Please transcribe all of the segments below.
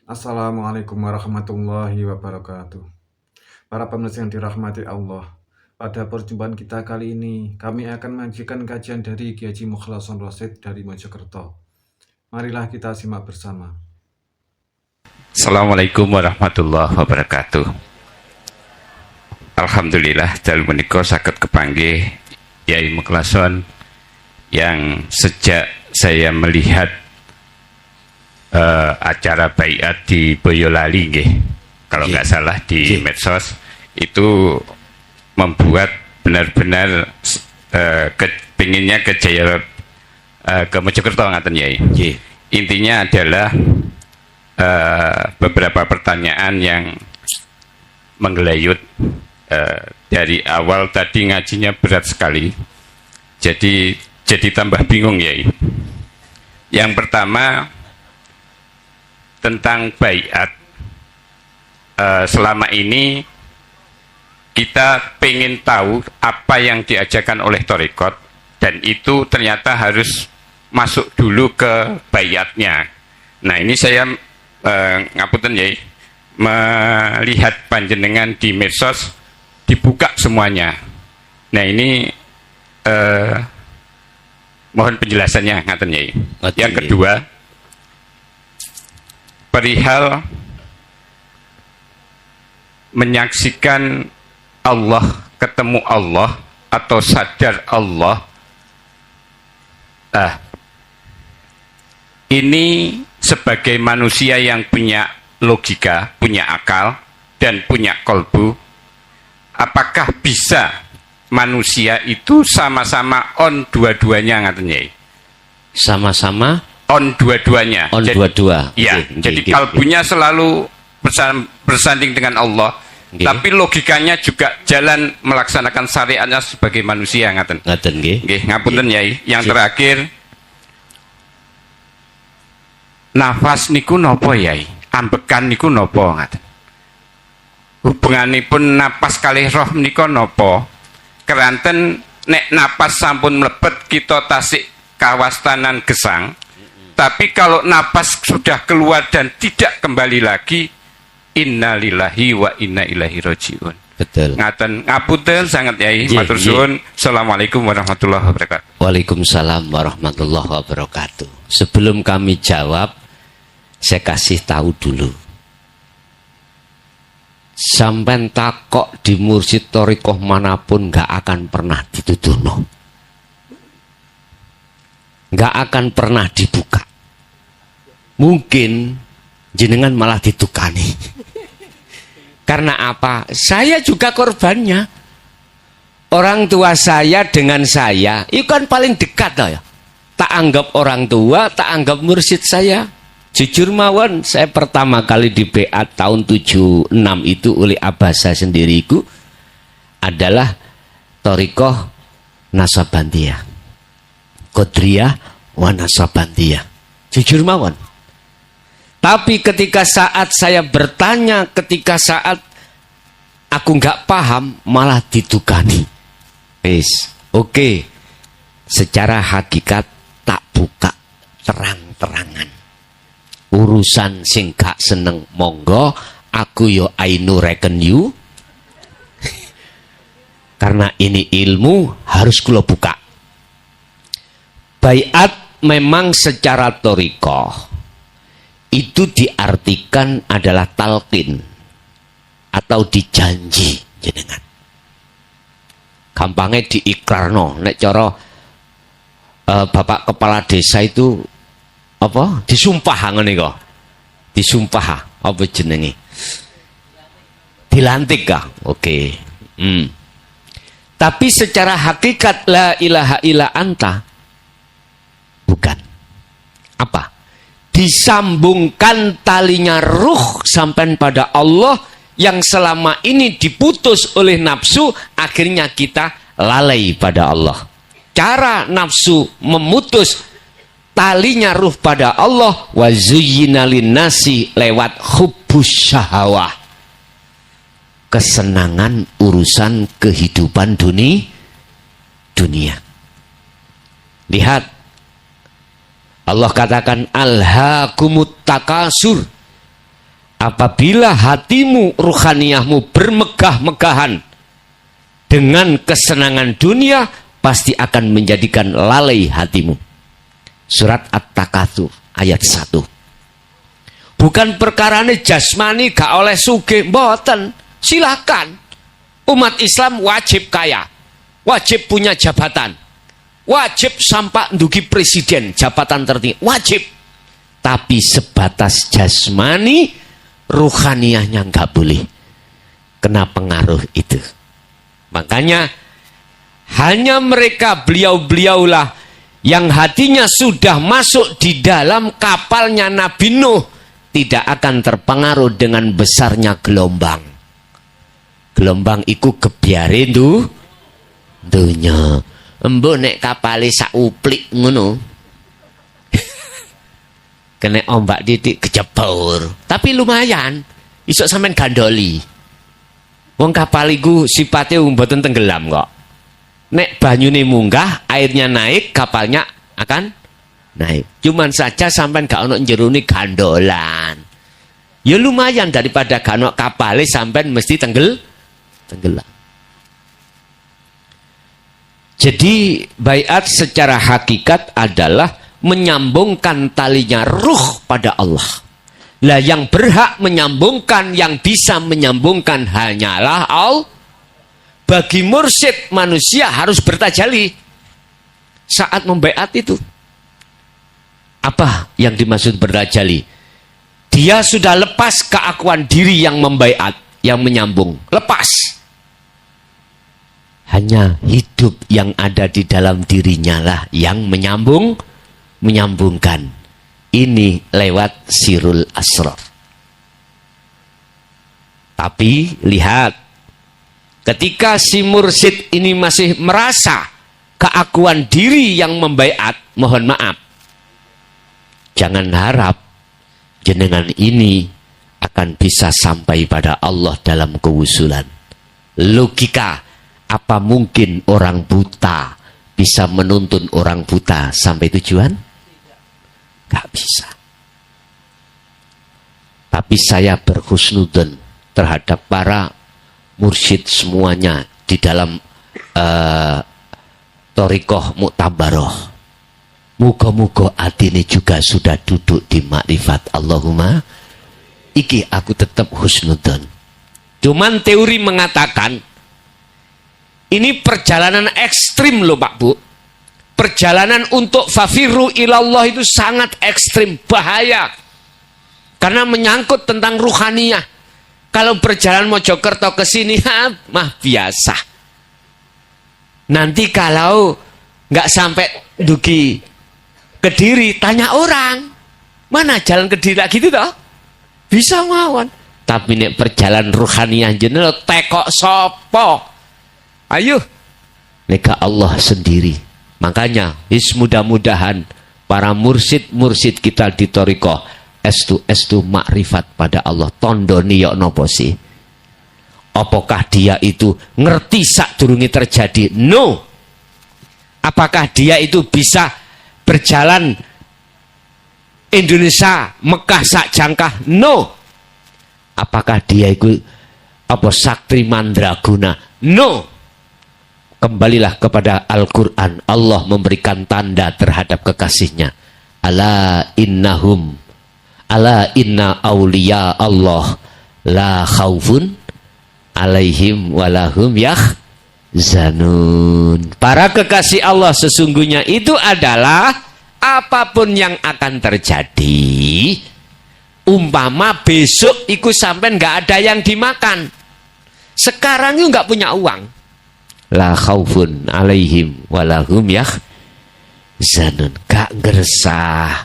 Assalamualaikum warahmatullahi wabarakatuh. Para pemirsa yang dirahmati Allah, pada perjumpaan kita kali ini, kami akan menyajikan kajian dari Kiai Haji Mukhlason Rosyid dari Mojokerto. Marilah kita simak bersama. Assalamualaikum warahmatullahi wabarakatuh. Alhamdulillah dalem menika saged kepanggih Yai Mukhlason yang sejak saya melihat acara baiat di Boyolali nggih, kalau nggak salah di medsos itu membuat benar-benar kepinginnya ke ke Mojokerto ngaten Yai. Intinya adalah beberapa pertanyaan yang menggelayut. Dari awal tadi ngajinya berat sekali, jadi tambah bingung ya. Yang pertama tentang baiat. Selama ini kita pengen tahu apa yang diajarkan oleh Thariqat, dan itu ternyata harus masuk dulu ke baiatnya. Nah ini saya ngapunten ya, melihat panjenengan di medsos dibuka semuanya. Nah ini mohon penjelasannya ngaten ya. Yang kedua, perihal menyaksikan Allah, ketemu Allah atau sadar Allah. Ini sebagai manusia yang punya logika, punya akal, dan punya kolbu, apakah bisa manusia itu sama-sama on dua-duanya ngaten Yai? Sama-sama on dua-duanya. on dua-dua. Ya, jadi kalbunya selalu bersanding dengan Allah, tapi logikanya juga jalan melaksanakan syariatnya sebagai manusia ngaten. Ngaten nggih. Nggih, ngapunten Yai. Yang terakhir, nafas niku nopo Yai? Ambekan niku nopo ngaten? Hubunganipun napas kalih roh menika nopo? Keranten nek napas sampun mlebet kita tasik kawastanan gesang, tapi kalau napas sudah keluar dan tidak kembali lagi, innalillahi wa inna ilaihi rajiun. Betul. Ngaten, ngapunten sangat Yai. Matur suwun. Assalamualaikum warahmatullahi wabarakatuh. Waalaikumsalam warahmatullahi wabarakatuh. Sebelum kami jawab, saya kasih tahu dulu. Sampai takok di mursyid thariqah manapun nggak akan pernah dituduhno, nggak akan pernah dibuka. Mungkin jenengan malah ditukani. Karena apa? Saya juga korbannya. Orang tua saya dengan saya, itu kan paling dekat lah ya. Tak anggap orang tua, tak anggap mursyid saya. Jujur mawon, saya pertama kali di BA tahun 76 itu oleh abah saya sendiriku adalah Thariqah Nasabandiyah, Qadriyah wa Nasabandiyah. Jujur mawon. Tapi ketika saat saya bertanya, ketika saat aku nggak paham, malah ditukani. Oke. Secara hakikat tak buka terang-terangan. Urusan sing gak seneng monggo, aku yo ainu reken you. Karena ini ilmu harus kula buka. Baiat memang secara thariqah itu diartikan adalah talqin atau dijanji jenengan. Gampangnya diikrarno. Nek cara Bapak kepala desa itu apa? Disumpah ngene kok. Disumpah apa jenenge? Dilantik kah? Oke. Tapi secara hakikat la ilaha illa anta bukan. Apa? Disambungkan talinya ruh sampai pada Allah yang selama ini diputus oleh nafsu, akhirnya kita lalai pada Allah. Cara nafsu memutus talinya ruh pada Allah, wa zuyyina linnasi lewat hubbus syahawah, kesenangan urusan kehidupan dunia. Lihat, Allah katakan alhaakumut takasur, apabila hatimu, ruhaniyahmu bermegah-megahan dengan kesenangan dunia, pasti akan menjadikan lalai hatimu. Surat At-Takatsur ayat 1. Bukan perkarane jasmani gak oleh sugih, mboten. Silakan. Umat Islam wajib kaya, wajib punya jabatan, wajib sampai ndugi presiden, jabatan tertinggi, wajib. Tapi sebatas jasmani, ruhaniyahnya nggak boleh kena pengaruh itu. Makanya hanya mereka, beliau-beliaulah yang hatinya sudah masuk di dalam kapalnya Nabi Nuh, tidak akan terpengaruh dengan besarnya gelombang. Gelombang iku kebiare dunya. Embo nek kapale sak uplik ngono. Kena ombak titik kejebur. Tapi lumayan, iso sampean gandoli. Wong kapal iku sipate mboten tenggelam kok. Nek banyune munggah, airnya naik, kapalnya akan naik. Cuman saja sampean gak ono jerone gandolan. Ya lumayan daripada gak ono kapale sampean mesti tenggelam. Jadi baiat secara hakikat adalah menyambungkan talinya ruh pada Allah. Lah yang berhak menyambungkan, yang bisa menyambungkan hanyalah Allah. Bagi mursyid manusia harus bertajalli saat membaiat itu. Apa yang dimaksud bertajalli? Dia sudah lepas keakuan diri yang membaiat, yang menyambung, lepas. Hanya hidup yang ada di dalam dirinya lah yang menyambungkan. Ini lewat sirul asrar. Tapi lihat, ketika si mursyid ini masih merasa keakuan diri yang membaiat, mohon maaf, jangan harap jenengan ini akan bisa sampai pada Allah dalam kewusulan. Logika, apa mungkin orang buta bisa menuntun orang buta sampai tujuan? Gak bisa. Tapi saya berhusnudzon terhadap para mursyid semuanya di dalam Thariqah Mu'tabaroh. Muga-muga atine juga sudah duduk di makrifat. Allahumma, iki aku tetap husnudzon. Cuman teori mengatakan ini perjalanan ekstrim loh Pak Bu. Perjalanan untuk fafiru ilallah itu sangat ekstrim, bahaya. Karena menyangkut tentang ruhaniyah. Kalau berjalan Mojokerto ke sini, mah biasa. Nanti kalau nggak sampai dugi Kediri, tanya orang, mana jalan Kediri lagi itu toh? Bisa mawon. Tapi nek perjalanan ruhaniyah jenel tekok sopo. Ayo, neka Allah sendiri. Makanya, mudah-mudahan para mursyid kita di Thariqah estu makrifat pada Allah. Tondoni yok nopo sih? Apakah dia itu ngerti sadurunge terjadi? No. Apakah dia itu bisa berjalan Indonesia Mekah sak jangkah? No. Apakah dia itu apa sakti mandraguna? No. Kembalilah kepada Al-Quran. Allah memberikan tanda terhadap kekasihnya. Ala inna awliya Allah la khawfun alaihim walahum yahzanun. Para kekasih Allah sesungguhnya itu adalah apapun yang akan terjadi, umpama besok ikut sampai nggak ada yang dimakan, sekarang itu nggak punya uang, la khaufun alaihim walahum yahzanun. Gak ngeresah,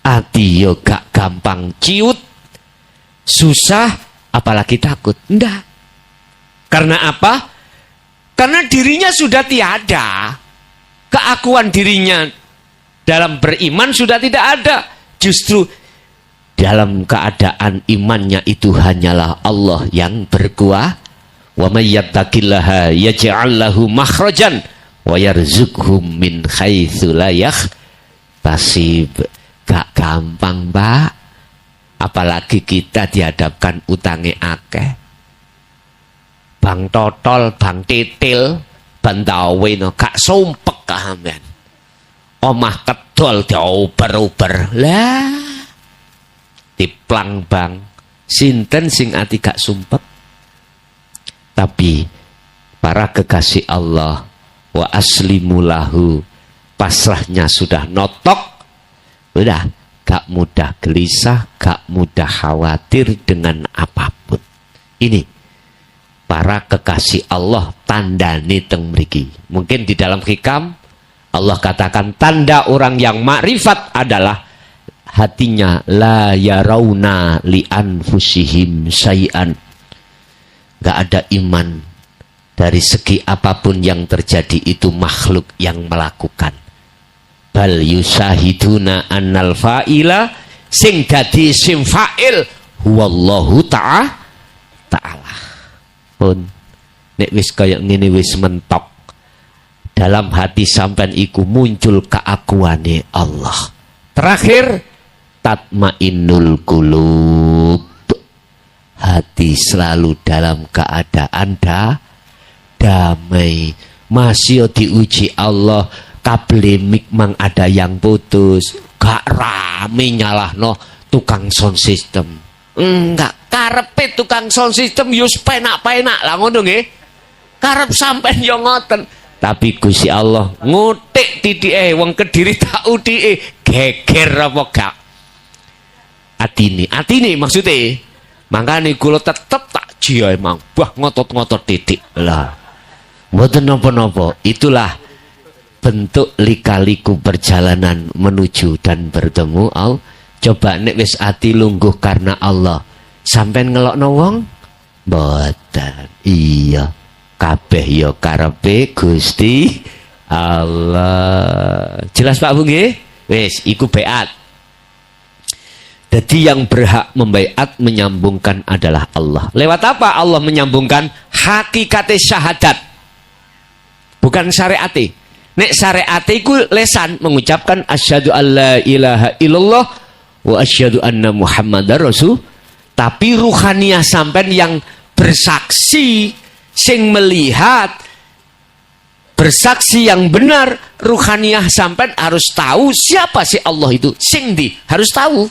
ati yo gak gampang ciut, susah, apalagi takut. Ndak. Karena apa? Karena dirinya sudah tiada. Keakuan dirinya dalam beriman sudah tidak ada. Justru dalam keadaan imannya itu hanyalah Allah yang berkuasa. Wa may yattaqillaha yaj'al lahu makhrajan wa yarzuqhum min haitsu la yahtasib. Gak gampang, Pak. Apalagi kita dihadapkan utange akeh. Bang totol, bang titil, bantawe no gak sumpek kahamben. Omah kedol dioper-oper. Lah diplang bang. Sinten sing ati gak sumpek? Tapi para kekasih Allah, wa aslimulahu, pasrahnya sudah notok, udah gak mudah gelisah, gak mudah khawatir dengan apapun. Ini para kekasih Allah tandane teng mriki. Mungkin di dalam hikam Allah katakan tanda orang yang makrifat adalah hatinya la yarawna li anfusihim syai'an. Gak ada iman dari segi apapun yang terjadi, itu makhluk yang melakukan. Bal yusahiduna annal fa'ila, sing dadi sim fa'il huwallahu ta'ala. Pun nek wis kaya ngene wis mentok dalam hati sampean iku muncul keakuane Allah. Terakhir tatmainnul qulub, hati selalu dalam keadaan damai. Masih diuji Allah, kabel mik mang ada yang putus, gak rame nyalahno tukang sound system. Enggak, karepe tukang sound system yus penak-penak lah ngono nggih. Karep sampean yo ngoten. Tapi Gusti Allah ngutik titike wong Kediri tak utike, geger apa gak? Atine maksudnya. Makanya kula tetep tak jia emang bah ngotot-ngotot titik lah. Mboten napa-napa. Itulah bentuk lika-liku perjalanan menuju dan bertemu Allah. Coba nek wis ati lungguh karena Allah, sampean ngelokno wong? Mboten. Iya. Kabeh ya karepe Gusti Allah. Jelas Pak Bu nggih? Wis iku beat. Jadi yang berhak membaiat menyambungkan adalah Allah. Lewat apa Allah menyambungkan? Hakikate syahadat. Bukan syariate. Nek syariate iku lesan mengucapkan asyhadu alla ilaha illallah wa asyhadu anna muhammadar rasul. Tapi ruhaniyah sampean yang bersaksi, sing melihat, bersaksi yang benar, ruhaniyah sampean harus tahu siapa sih Allah itu. Sing di harus tahu.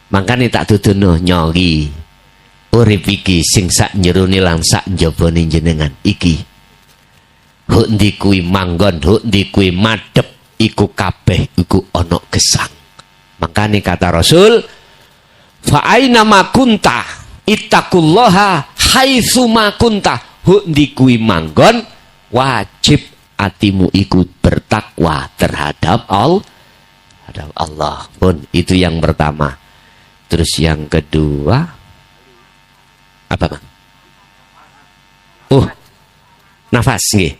Makanya tak tutuno nyori urip iki sing sak jerone lan sak njabane jenengan iki. Huk ndi kuwi manggon, huk ndi kuwi madhep, iku kabeh iku ana gesang. Makanya kata Rasul, fa aina ma kunta ittaqullaha haitsu ma kunta. Huk ndi kuwi manggon, wajib atimu ikut bertakwa terhadap Allah. Pun itu yang pertama. Terus yang kedua apa Bang? Nafas nggih.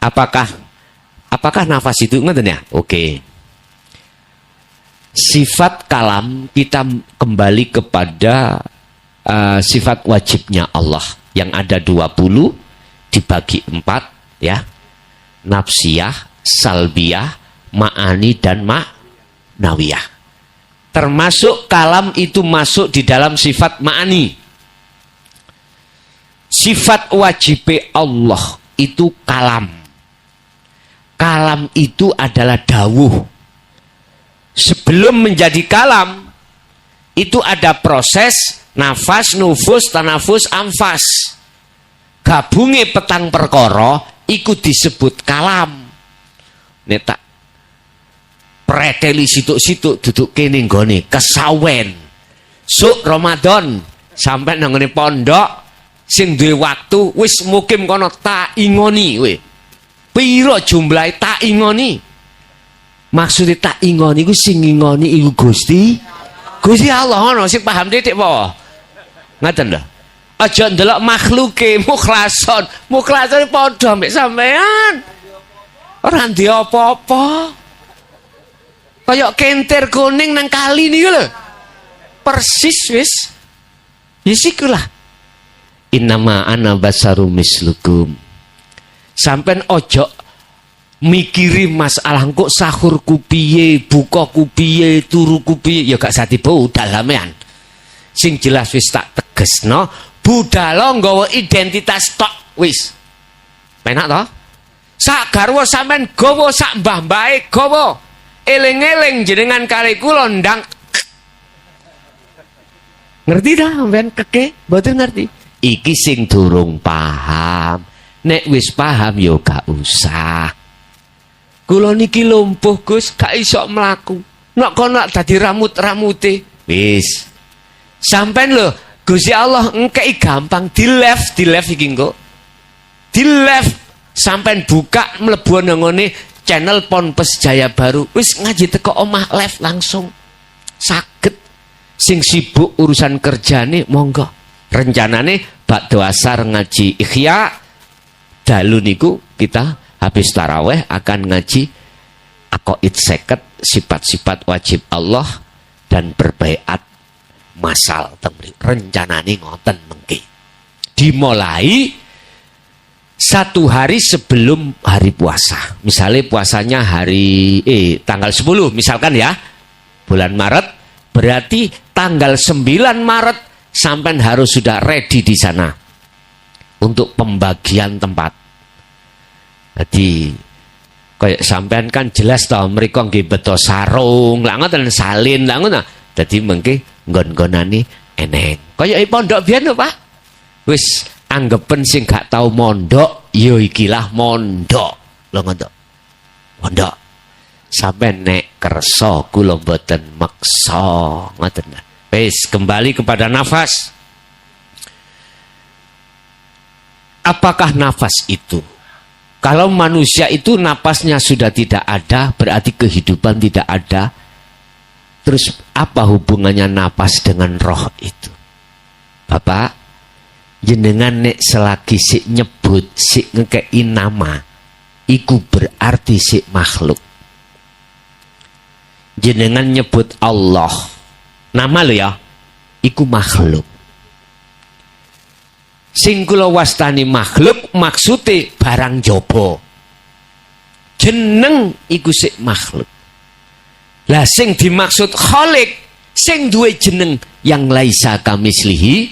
Apakah nafas itu ngoten ya? Oke. Sifat kalam kita kembali kepada sifat wajibnya Allah yang ada 20 dibagi 4 ya. Nafsiyah, salbiyah, ma'ani dan ma'nawiyah. Termasuk kalam itu masuk di dalam sifat ma'ani. Sifat wajib Allah itu kalam. Kalam itu adalah dawuh. Sebelum menjadi kalam, itu ada proses nafas, nufus, tanafus, anfas. Gabungi petang perkara, ikut disebut kalam. Netak preteli situk-situk duduk kene nggone kesawen. Suk Ramadan sampai nang ngene pondok sing duwe waktu wis mukim kono tak ingoni we. Piro jumlahe tak ingoni? Maksudnya tak ingoni iku sing ingoni iku Gusti Allah ngono sing paham titik apa? Ngaten lho. Aja ndelok makhluke mukhlason. Mukhlason padha mbek sampean. Ora ndek apa-apa. Kayak kentir kuning nang kali nih lho. Persis wis. Yisikulah. Innama ana basarum mislukum. Sampai ojo mikiri masalah kok sahur ku piye, buka ku piye, turu ku piye, ya gak sati bau dalamean. Sing jelas wis tak tegesno, budala nggawa identitas tok wis. Penak to? Sak garwa sampean gawa, sak mbah-mbahe gawa. Eling-eling jenengan kali kula ndang. Ngerti dah sampean keke? Mboten ngerti. Iki sing durung paham. Nek wis paham ya gak usah. Kula niki lumpuh Gus, gak iso mlaku. Nek kono dadi ramut-ramute. Wis. Sampean lho, Gusti Allah engkei gampang di-left iki engko. Di-left sampean buka mlebu nang ngene channel Ponpes Jaya Baru. Wis ngaji teko omah live langsung. Saged. Sing sibuk urusan kerjane monggo. Rencanane bakdo asar ngaji Ikhya. Dalu niku kita habis taraweh akan ngaji aqaid 50 sifat-sifat wajib Allah dan berbaiat masal temri. Rencanane ngoten mengki. Dimulai 1 hari sebelum hari puasa. Misalnya puasanya tanggal 10 misalkan ya. Bulan Maret berarti tanggal 9 Maret sampai harus sudah ready di sana untuk pembagian tempat. Jadi kayak sampean kan jelas tau mereka nggih beto sarung, lah ngoten salin, lah ngono. Dadi mengke nggon-nggonane eneng. Kaya pondok biyen lho, Pak. Wis anggepen sing gak tau mondok, ya ikilah mondok. Lho ngono. Mondok. Sampai nek kersa kula mboten meksa, ngoten. Wis kembali kepada nafas. Apakah nafas itu? Kalau manusia itu napasnya sudah tidak ada, berarti kehidupan tidak ada. Terus apa hubungannya napas dengan roh itu? Bapak, jenengan nek selagi sik nyebut, sik ngekei nama, iku berarti sik makhluk. Jenengan nyebut Allah, nama lo ya, iku makhluk. Sing kula wastani makhluk maksude barang jaba. Jeneng iku sik makhluk. Lah sing dimaksud Khalik, sing duwe jeneng yang laisa kamislihi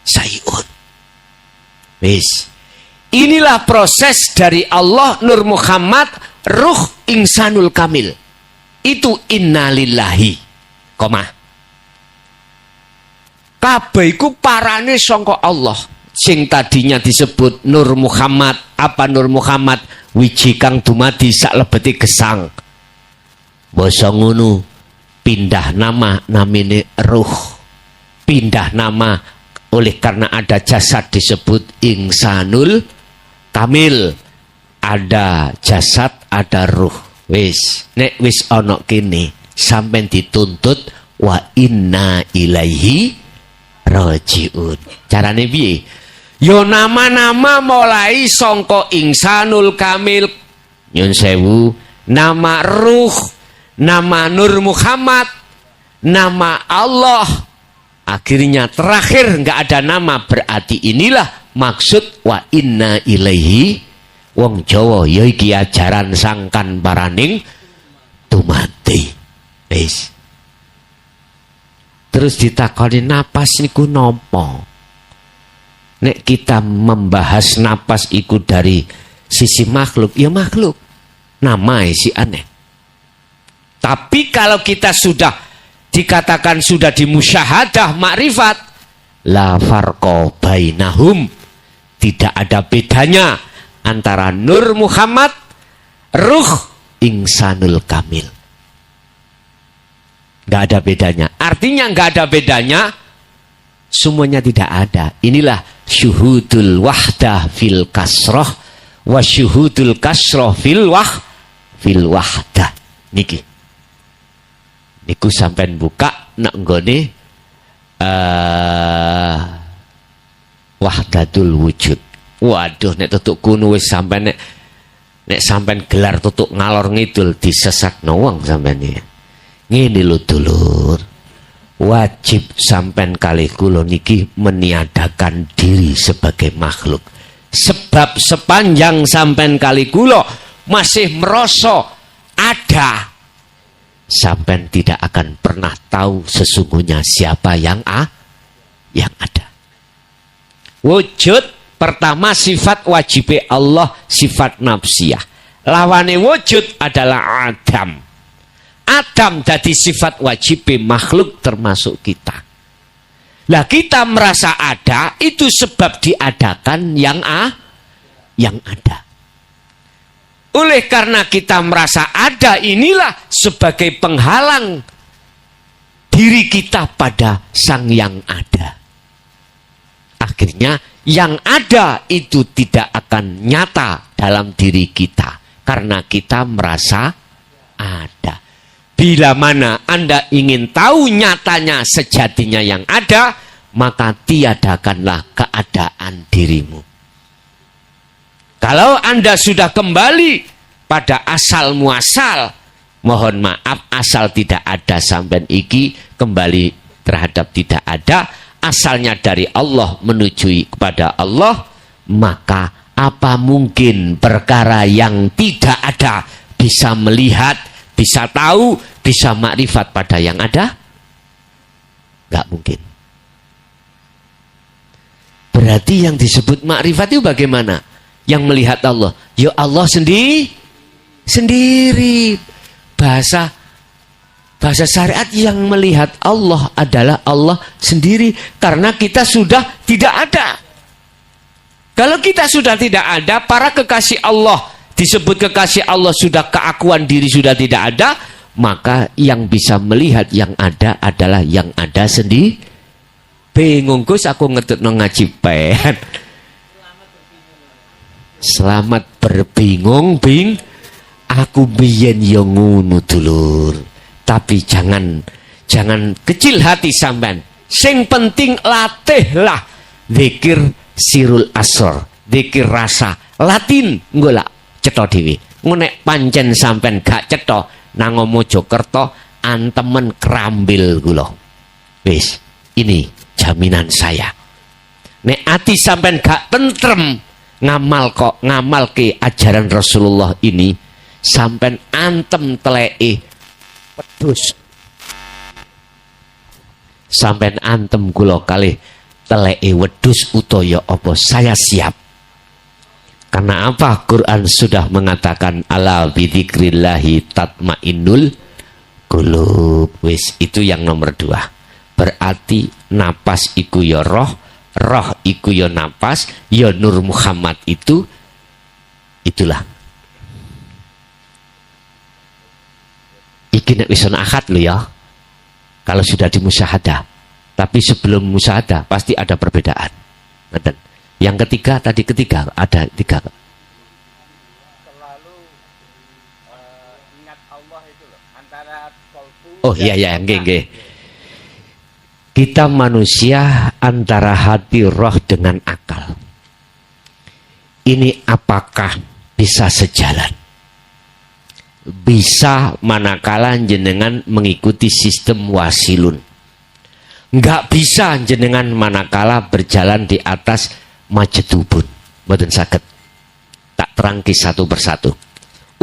sayun. Wis. Inilah proses dari Allah Nur Muhammad ruh insanul kamil. Itu innalillahi. Koma. Kabeh iku parane sangka Allah. Sing tadinya disebut Nur Muhammad, apa Nur Muhammad wiji kang dumadi sak lebeti gesang. Basa ngono pindah nama namine ruh. Pindah nama oleh karena ada jasad disebut insanul kamil. Ada jasad, ada ruh. Wis, nek wis ana kene sampean dituntut wa inna ilaihi rajiun. Carane piye? Yo nama-nama mulai sangka insanul kamil, nyun sewu, nama ruh, nama Nur Muhammad, nama Allah, akhirnya terakhir nggak ada nama, berarti inilah maksud wa inna ilaihi. Wong Jawa ya iki ajaran sangkan paraning dumati. Wis. Terus ditakoni napas niku napa? Nek kita membahas napas iku dari sisi makhluk, ya makhluk. Nama si aneh. Tapi kalau kita sudah dikatakan sudah dimusyahadah makrifat, la farqa bainahum, tidak ada bedanya antara Nur Muhammad, ruh insanul kamil. Gak ada bedanya. Artinya gak ada bedanya, semuanya tidak ada. Inilah syuhudul wahdah fil kasroh wa syuhudul kasroh fil wahdah. Niki niku sampean buka nak nggone wahdatul wujud. Waduh, nek tutuk kuno wis sampean nek sampean gelar tutuk ngalor ngidul disesatno wong sampean iki. Ngene lho dulur, wajib sampean kalih kula niki meniadakan diri sebagai makhluk. Sebab sepanjang sampean kalih kula masih merasa ada, sampean tidak akan pernah tahu sesungguhnya siapa yang yang ada. Wujud pertama sifat wajib Allah, sifat nafsiyah. Lawane wujud adalah Adam. Adam jadi sifat wajib makhluk termasuk kita. Lah kita merasa ada itu sebab diadakan yang ada. Oleh karena kita merasa ada, inilah sebagai penghalang diri kita pada sang yang ada. Akhirnya yang ada itu tidak akan nyata dalam diri kita karena kita merasa ada. Bila mana Anda ingin tahu nyatanya sejatinya yang ada, maka tiadakanlah keadaan dirimu. Kalau Anda sudah kembali pada asal muasal, mohon maaf, asal tidak ada sampai iki kembali terhadap tidak ada, asalnya dari Allah menuju kepada Allah, maka apa mungkin perkara yang tidak ada bisa melihat, bisa tahu, bisa makrifat pada yang ada? Gak mungkin. Berarti yang disebut makrifat itu bagaimana? Yang melihat Allah, ya Allah sendiri. Bahasa syariat yang melihat Allah adalah Allah sendiri, karena kita sudah tidak ada. Kalau kita sudah tidak ada, para kekasih Allah disebut kekasih Allah sudah keakuan diri sudah tidak ada, maka yang bisa melihat yang ada adalah yang ada sendiri. Bingung Gus, aku ngetut ngaji pen. Selamat berbingung, aku biyen yo ngono dulur. Tapi jangan kecil hati sampean. Sing penting latihlah zikir sirul asor, zikir rasa. Latin engko lak cetha dhewe. Ngonek pancen sampean gak cetha nang Mojokerto antemen krambil kula. Wis, ini jaminan saya. Nek ati sampean gak tentrem ngamal ke ajaran Rasulullah ini, sampai antem teleke pedus, sampai antem kula kalih teleke wedus utoyo apa saya siap. Karena apa? Quran sudah mengatakan ala bidzikrillahi tatmainnul qulub. Wis, itu yang nomor 2. Berarti napas iku ya roh, roh iku ya napas, ya Nur Muhammad itulah. Iki nek wis ana akad lho ya. Kalau sudah dimusyahadah. Tapi sebelum musyahadah pasti ada perbedaan. Ngeten. Yang ketiga tadi ada 3. Selalu ingat Allah itu loh, antara kolbu. Oh iya nggih. Kita manusia antara hati roh dengan akal. Ini apakah bisa sejalan? Bisa manakala jenengan mengikuti sistem wasilun. Enggak bisa jenengan manakala berjalan di atas majdubun. Mboten saged. Tak terangki satu persatu.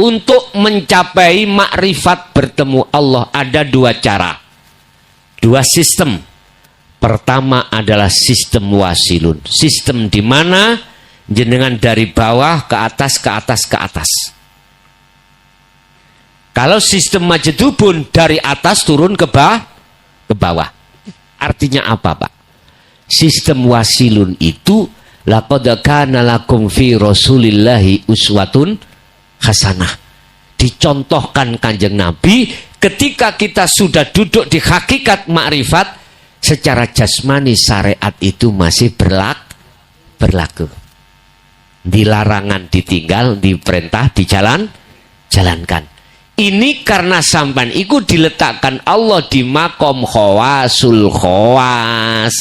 Untuk mencapai makrifat bertemu Allah ada 2 cara. 2 sistem. Pertama adalah sistem wasilun. Sistem di mana jenengan dari bawah ke atas, ke atas, ke atas. Kalau sistem majdubun dari atas turun ke bawah. Artinya apa, Pak? Sistem wasilun itu laqad kana lakum fi Rasulillahi uswatun hasanah. Dicontohkan Kanjeng Nabi ketika kita sudah duduk di hakikat makrifat, secara jasmani syariat itu masih berlaku. Dilarangan ditinggal, diperintah jalankan. Ini karena sampan iku diletakkan Allah di makom khawasul khawas.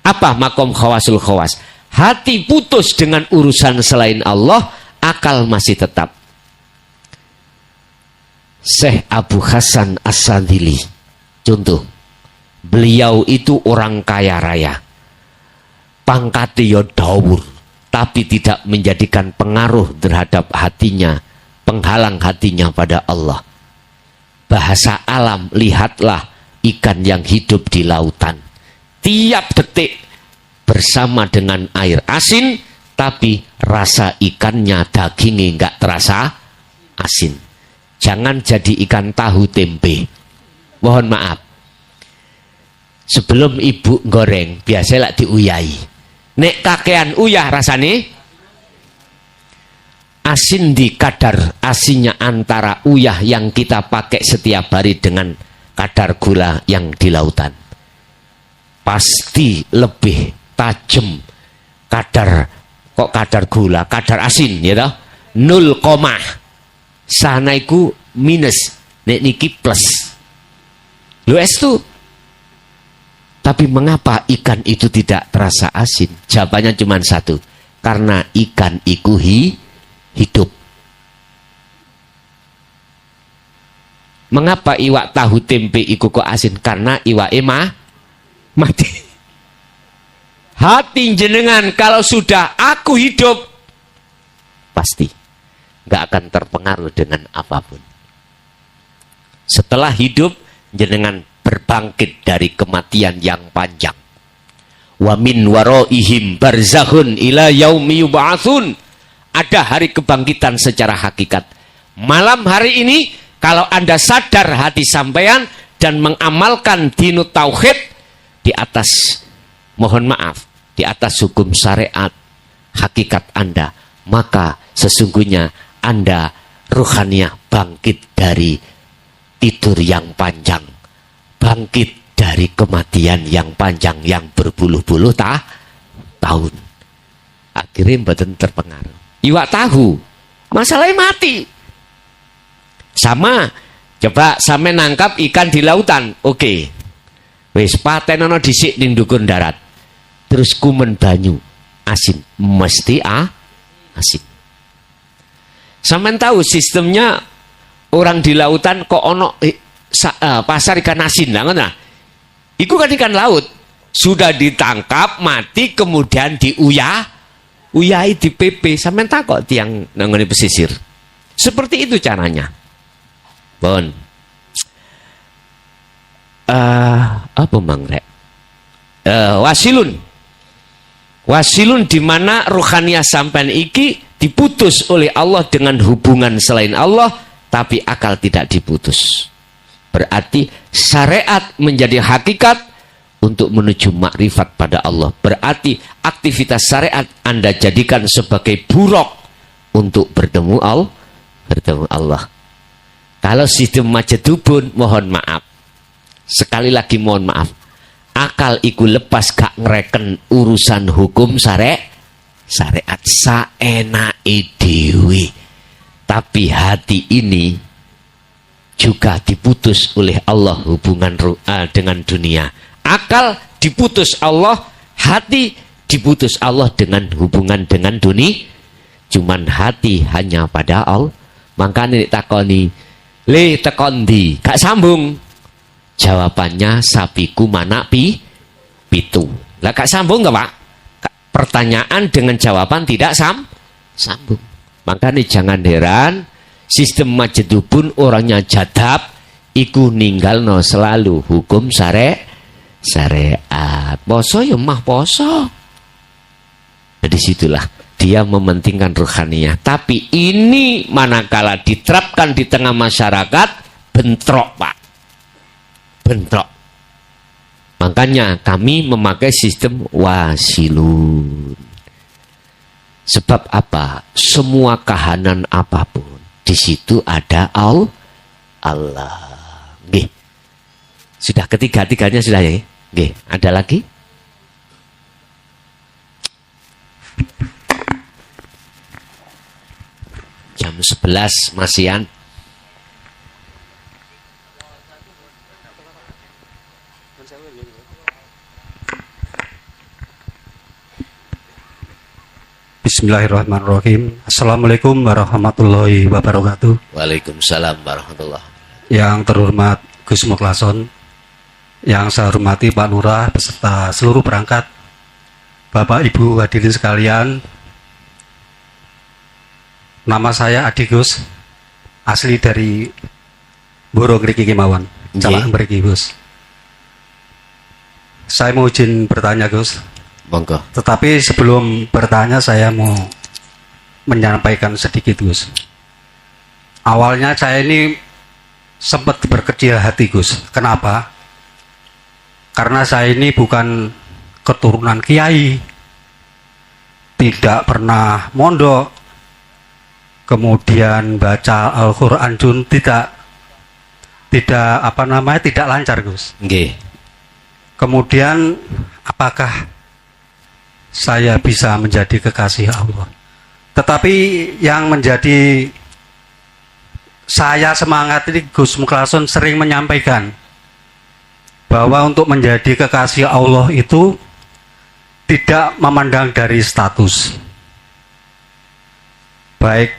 Apa makom khawasul khawas? Hati putus dengan urusan selain Allah, akal masih tetap. Syekh Abu Hasan As-Sadili, contoh, beliau itu orang kaya raya, pangkatnya dawur, tapi tidak menjadikan pengaruh terhadap hatinya, penghalang hatinya pada Allah. Bahasa alam, lihatlah ikan yang hidup di lautan. tiap detik bersama dengan air asin, tapi rasa ikannya, dagingnya nggak terasa asin. Jangan jadi ikan tahu tempe. Mohon maaf. Sebelum ibu goreng, biasa lah diuyai. Nek kakean uyah rasane asin di kadar asinnya antara uyah yang kita pakai setiap hari dengan kadar gula yang di lautan. Pasti lebih tajam kadar gula, kadar asin ya toh. 0, sana iku minus, nek niki plus. Lu es tuh. Tapi mengapa ikan itu tidak terasa asin? Jawabannya cuma satu. Karena ikan iku hidup. Mengapa iwak tahu tempe iku kok asin? Karena iwak mati. Hati jenengan kalau sudah aku hidup, pasti nggak akan terpengaruh dengan apapun. Setelah hidup, jenengan berbangkit dari kematian yang panjang. Wa min waraihim barzakhun ila yaumi yub'atsun. Ada hari kebangkitan secara hakikat. Malam hari ini kalau Anda sadar hati sampean dan mengamalkan dinut tauhid di atas, mohon maaf, di atas hukum syariat hakikat Anda, maka sesungguhnya Anda ruhaniah bangkit dari tidur yang panjang, bangkit dari kematian yang panjang yang berpuluh-puluh tahun. Akhirnya mboten terpengaruh. Iwak tahu masalahnya mati. Sama, coba sampe nangkap ikan di lautan, oke. Wis patenono dhisik ning ndukun darat. Terus kumen banyu, asin, mesti asin. Sampeyan tahu sistemnya orang di lautan kok ono pasar ikan asin lah, ngono. Iku kan ikan laut, sudah ditangkap, mati, kemudian uyai di PP. Sampeyan takok tiang nangone pesisir. Seperti itu caranya. Bon. Apa mangrek? Wasilun di mana rohaniah sampean iki diputus oleh Allah dengan hubungan selain Allah, tapi akal tidak diputus. Berarti syariat menjadi hakikat untuk menuju makrifat pada Allah. Berarti aktivitas syariat Anda jadikan sebagai buruk untuk bertemu Allah. Kalau sistem majedubun, mohon maaf. Sekali lagi mohon maaf. Akal iku lepas gak ngereken urusan hukum syariat saenake dhewe. Tapi hati ini juga diputus oleh Allah hubungan dengan dunia. Akal diputus Allah, hati diputus Allah dengan hubungan dengan dunia. Cuman hati hanya pada Allah. Makanya takoni, le tekondi, gak sambung. Jawabannya sapiku mana pitu. Lah gak sambung gak Pak? Pertanyaan dengan jawaban tidak sambung. Makanya jangan heran sistem majedubun orangnya jadab, iku ninggalno selalu hukum syariat. Poso ya mah poso. Jadi situlah dia mementingkan rohaniah. Tapi ini manakala diterapkan di tengah masyarakat, bentrok Pak. Bentrok. Makanya kami memakai sistem wasilun. Sebab apa? Semua kahanan apapun di situ ada Allah. Nggih. Sudah ketiga-tiganya sudah ya? Nggih. Ada lagi? Jam 11 masihan. Bismillahirrahmanirrahim. Assalamualaikum warahmatullahi wabarakatuh. Waalaikumsalam warahmatullahi wabarakatuh. Yang terhormat Gus Muklason, yang saya hormati Pak Lurah beserta seluruh perangkat, Bapak Ibu hadirin sekalian. Nama saya Adi Gus, asli dari Boro Griki Kemawon, Jalan Beriki Gus. Saya mau izin bertanya Gus. Monggo. Tetapi sebelum bertanya saya mau menyampaikan sedikit Gus. Awalnya saya ini sempat berkecil hati Gus. Kenapa? Karena saya ini bukan keturunan kiai, tidak pernah mondok, kemudian baca Al-Quran pun tidak lancar Gus. Nggih. Kemudian apakah saya bisa menjadi kekasih Allah? Tetapi yang menjadi saya semangat ini Gus Mukhlason sering menyampaikan bahwa untuk menjadi kekasih Allah itu tidak memandang dari status. Baik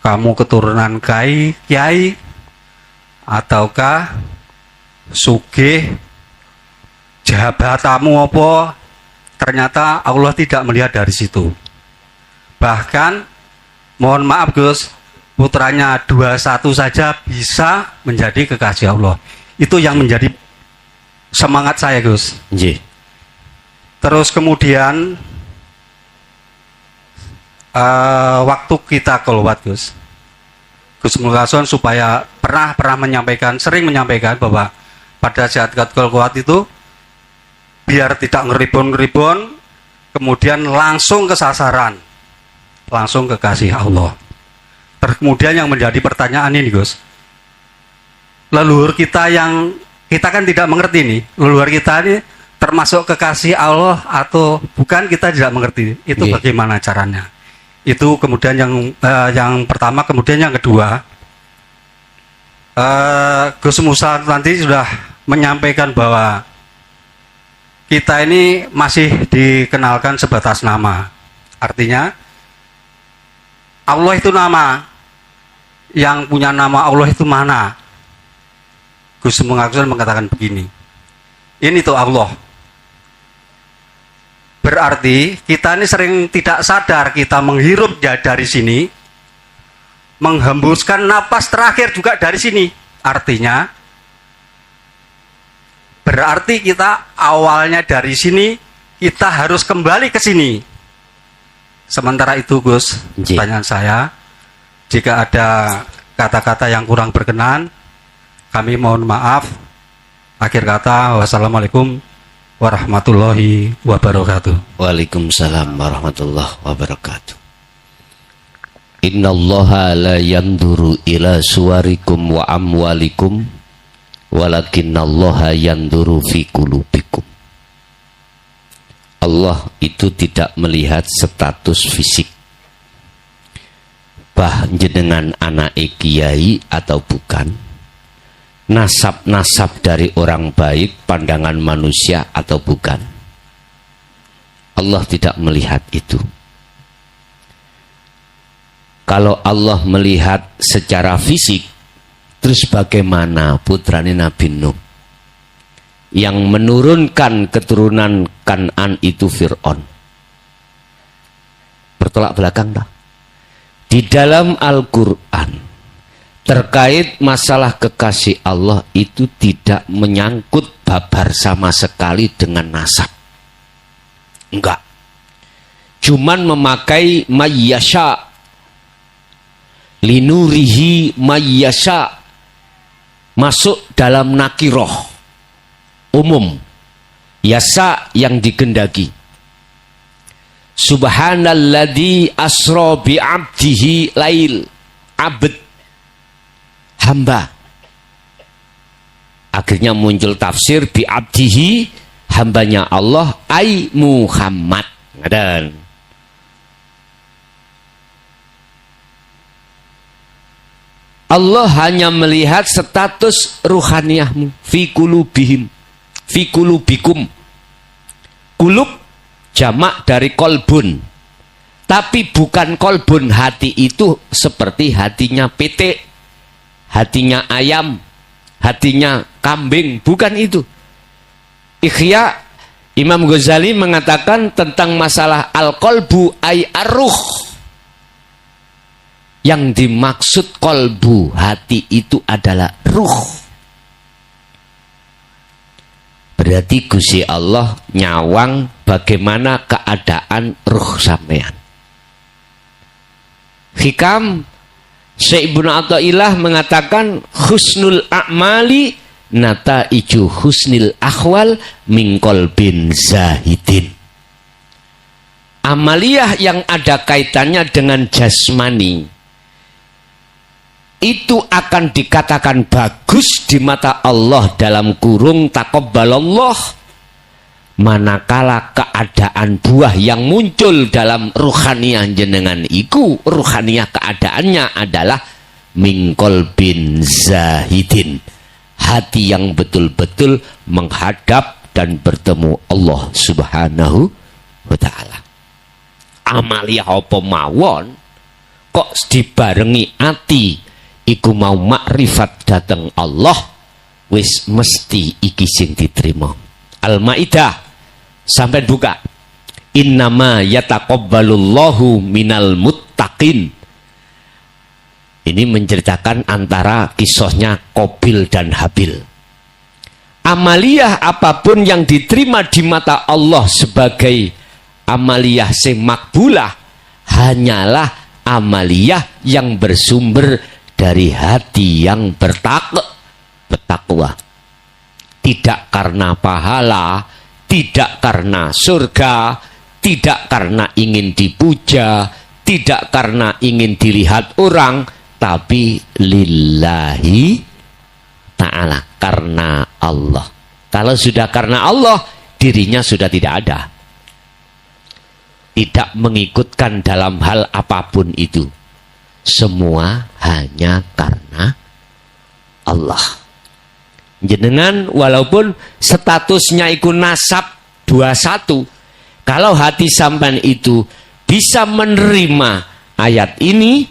kamu keturunan kiai ataukah sugih, jabatamu apa, ternyata Allah tidak melihat dari situ. Bahkan mohon maaf Gus, putranya 21 saja bisa menjadi kekasih Allah. Itu yang menjadi semangat saya Gus. Nggih. Terus kemudian waktu kita keluar Gus Mukhlason supaya sering menyampaikan bahwa pada saat kita keluar itu biar tidak ngeribon, kemudian langsung ke sasaran, langsung ke kasih Allah. Terus kemudian yang menjadi pertanyaan ini Gus, leluhur kita yang kita kan tidak mengerti nih, leluhur kita ini termasuk kekasih Allah atau bukan, kita tidak mengerti. Itu bagaimana caranya? Itu kemudian yang pertama. Kemudian yang kedua, Gus Musa nanti sudah menyampaikan bahwa kita ini masih dikenalkan sebatas nama. Artinya Allah itu nama, yang punya nama Allah itu mana? Gus Mukhlason mengatakan begini, ini tuh Allah. Berarti kita ini sering tidak sadar kita menghirup dari sini, menghembuskan napas terakhir juga dari sini. Artinya berarti kita awalnya dari sini, kita harus kembali ke sini. Sementara itu Gus, pertanyaan saya, jika ada kata-kata yang kurang berkenan, kami mohon maaf. Akhir kata, wassalamualaikum warahmatullahi wabarakatuh. Waalaikumsalam warahmatullahi wabarakatuh. Innallaha la yanduru ila suwarikum wa amwalikum walakinnallaha yanduru fi qulubikum. Allah itu tidak melihat status fisik, jenengan anak kiai atau bukan, nasab-nasab dari orang baik, pandangan manusia atau bukan. Allah tidak melihat itu. Kalau Allah melihat secara fisik, terus bagaimana putrane Nabi Nuh yang menurunkan keturunan Kan'an itu Fir'aun? Bertolak belakang dah. Di dalam Al-Quran terkait masalah kekasih Allah itu tidak menyangkut babar sama sekali dengan nasab. Enggak. Cuman memakai mayyasha, linurihi mayyasha, masuk dalam nakiroh umum, yasa yang digendaki. Subhanalladzi asra bi'abdihi lail, abd, hamba. Akhirnya muncul tafsir bi'abdihi, hambanya Allah, ai Muhammad. Dan Allah hanya melihat status ruhaniyahmu, fi qulubihim, fi qulubikum. Kulub jamak dari kolbun, tapi bukan kolbun. Hati itu seperti hatinya pitik, hatinya ayam, hatinya kambing, bukan itu. Ikhya Imam Ghazali mengatakan tentang masalah al-qalbu ay ar-ruh. Yang dimaksud kolbu, hati itu adalah ruh. Berarti Gusti Allah nyawang bagaimana keadaan ruh sampean. Hikam Syekh Ibnu Athaillah mengatakan husnul a'mali nataiju husnil akhwal min qalbin zahidin. Amaliyah yang ada kaitannya dengan jasmani itu akan dikatakan bagus di mata Allah dalam kurung taqabbalallah, manakala keadaan buah yang muncul dalam ruhaniyah jenengan iku, ruhaniyah keadaannya adalah min qalbin zahidin, hati yang betul-betul menghadap dan bertemu Allah Subhanahu wa ta'ala. Amaliyah apa mawon kok dibarengi ati iku mau makrifat dateng Allah, wis mesti iki sing diterima. Al-Maidah sampai buka. Innama yataqabbalullahu minal muttaqin. Ini menceritakan antara kisahnya Qabil dan Habil. Amaliyah apapun yang diterima di mata Allah sebagai amaliyah sing makbulah hanyalah amaliyah yang bersumber dari hati yang bertakwa. Tidak karena pahala, tidak karena surga, tidak karena ingin dipuja, tidak karena ingin dilihat orang, tapi lillahi ta'ala, karena Allah. Kalau sudah karena Allah, dirinya sudah tidak ada. Tidak mengikutkan dalam hal apapun itu. Semua hanya karena Allah. Jenengan walaupun statusnya itu nasab 21, kalau hati sampean itu bisa menerima ayat ini,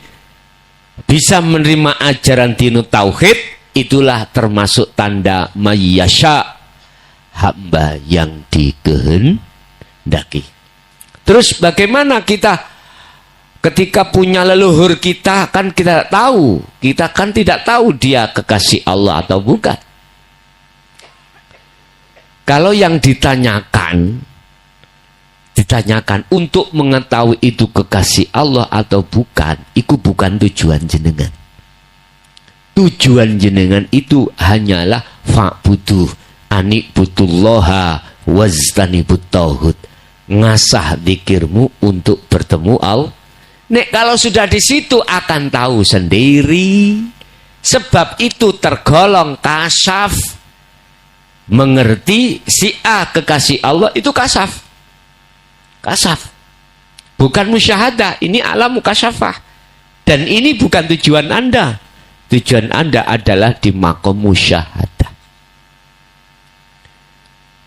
bisa menerima ajaran dinu tauhid, itulah termasuk tanda mayyasya, hamba yang dikehendaki. Terus bagaimana kita ketika punya leluhur kita, kan kita tahu, kita kan tidak tahu dia kekasih Allah atau bukan. Kalau yang ditanyakan untuk mengetahui itu kekasih Allah atau bukan, itu bukan tujuan jenengan. Tujuan jenengan itu hanyalah fa'budu ani'budullaha waztanibut tauhid. Ngasah dzikirmu untuk bertemu Allah. Nek kalau sudah di situ akan tahu sendiri. Sebab itu tergolong kasyaf. Mengerti si A kekasih Allah itu kasyaf. Kasyaf. Bukan musyahadah, ini alam mukasyafah. Dan ini bukan tujuan Anda. Tujuan Anda adalah di makom musyahadah.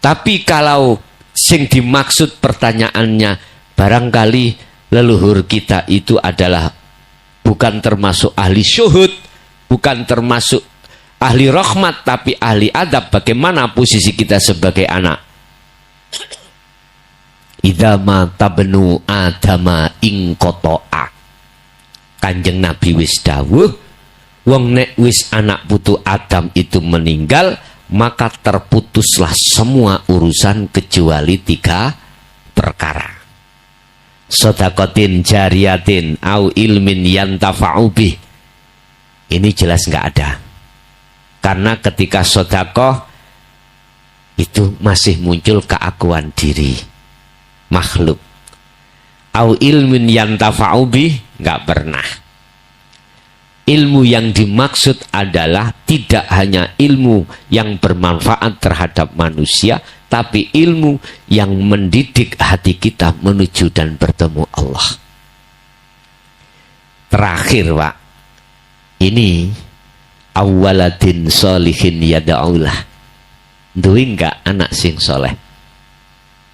Tapi kalau sing dimaksud pertanyaannya barangkali leluhur kita itu adalah bukan termasuk ahli syuhud, bukan termasuk ahli rahmat, tapi ahli adab. Bagaimana posisi kita sebagai anak? Idza ma tabnu adama ing qata'a. Kanjeng Nabi wis dawuh, wong nek wis anak putu Adam itu meninggal, maka terputuslah semua urusan kecuali 3 perkara. Sodakotin jariyatin au ilmin yantafa'u bih. Ini jelas nggak ada. Karena ketika sodakoh itu masih muncul keakuan diri makhluk. Au ilmin yantafa'u bih nggak pernah. Ilmu yang dimaksud adalah tidak hanya ilmu yang bermanfaat terhadap manusia, tapi ilmu yang mendidik hati kita menuju dan bertemu Allah. Terakhir, Pak, ini awaladin solihin yada'ulah. Duwe enggak anak sing soleh?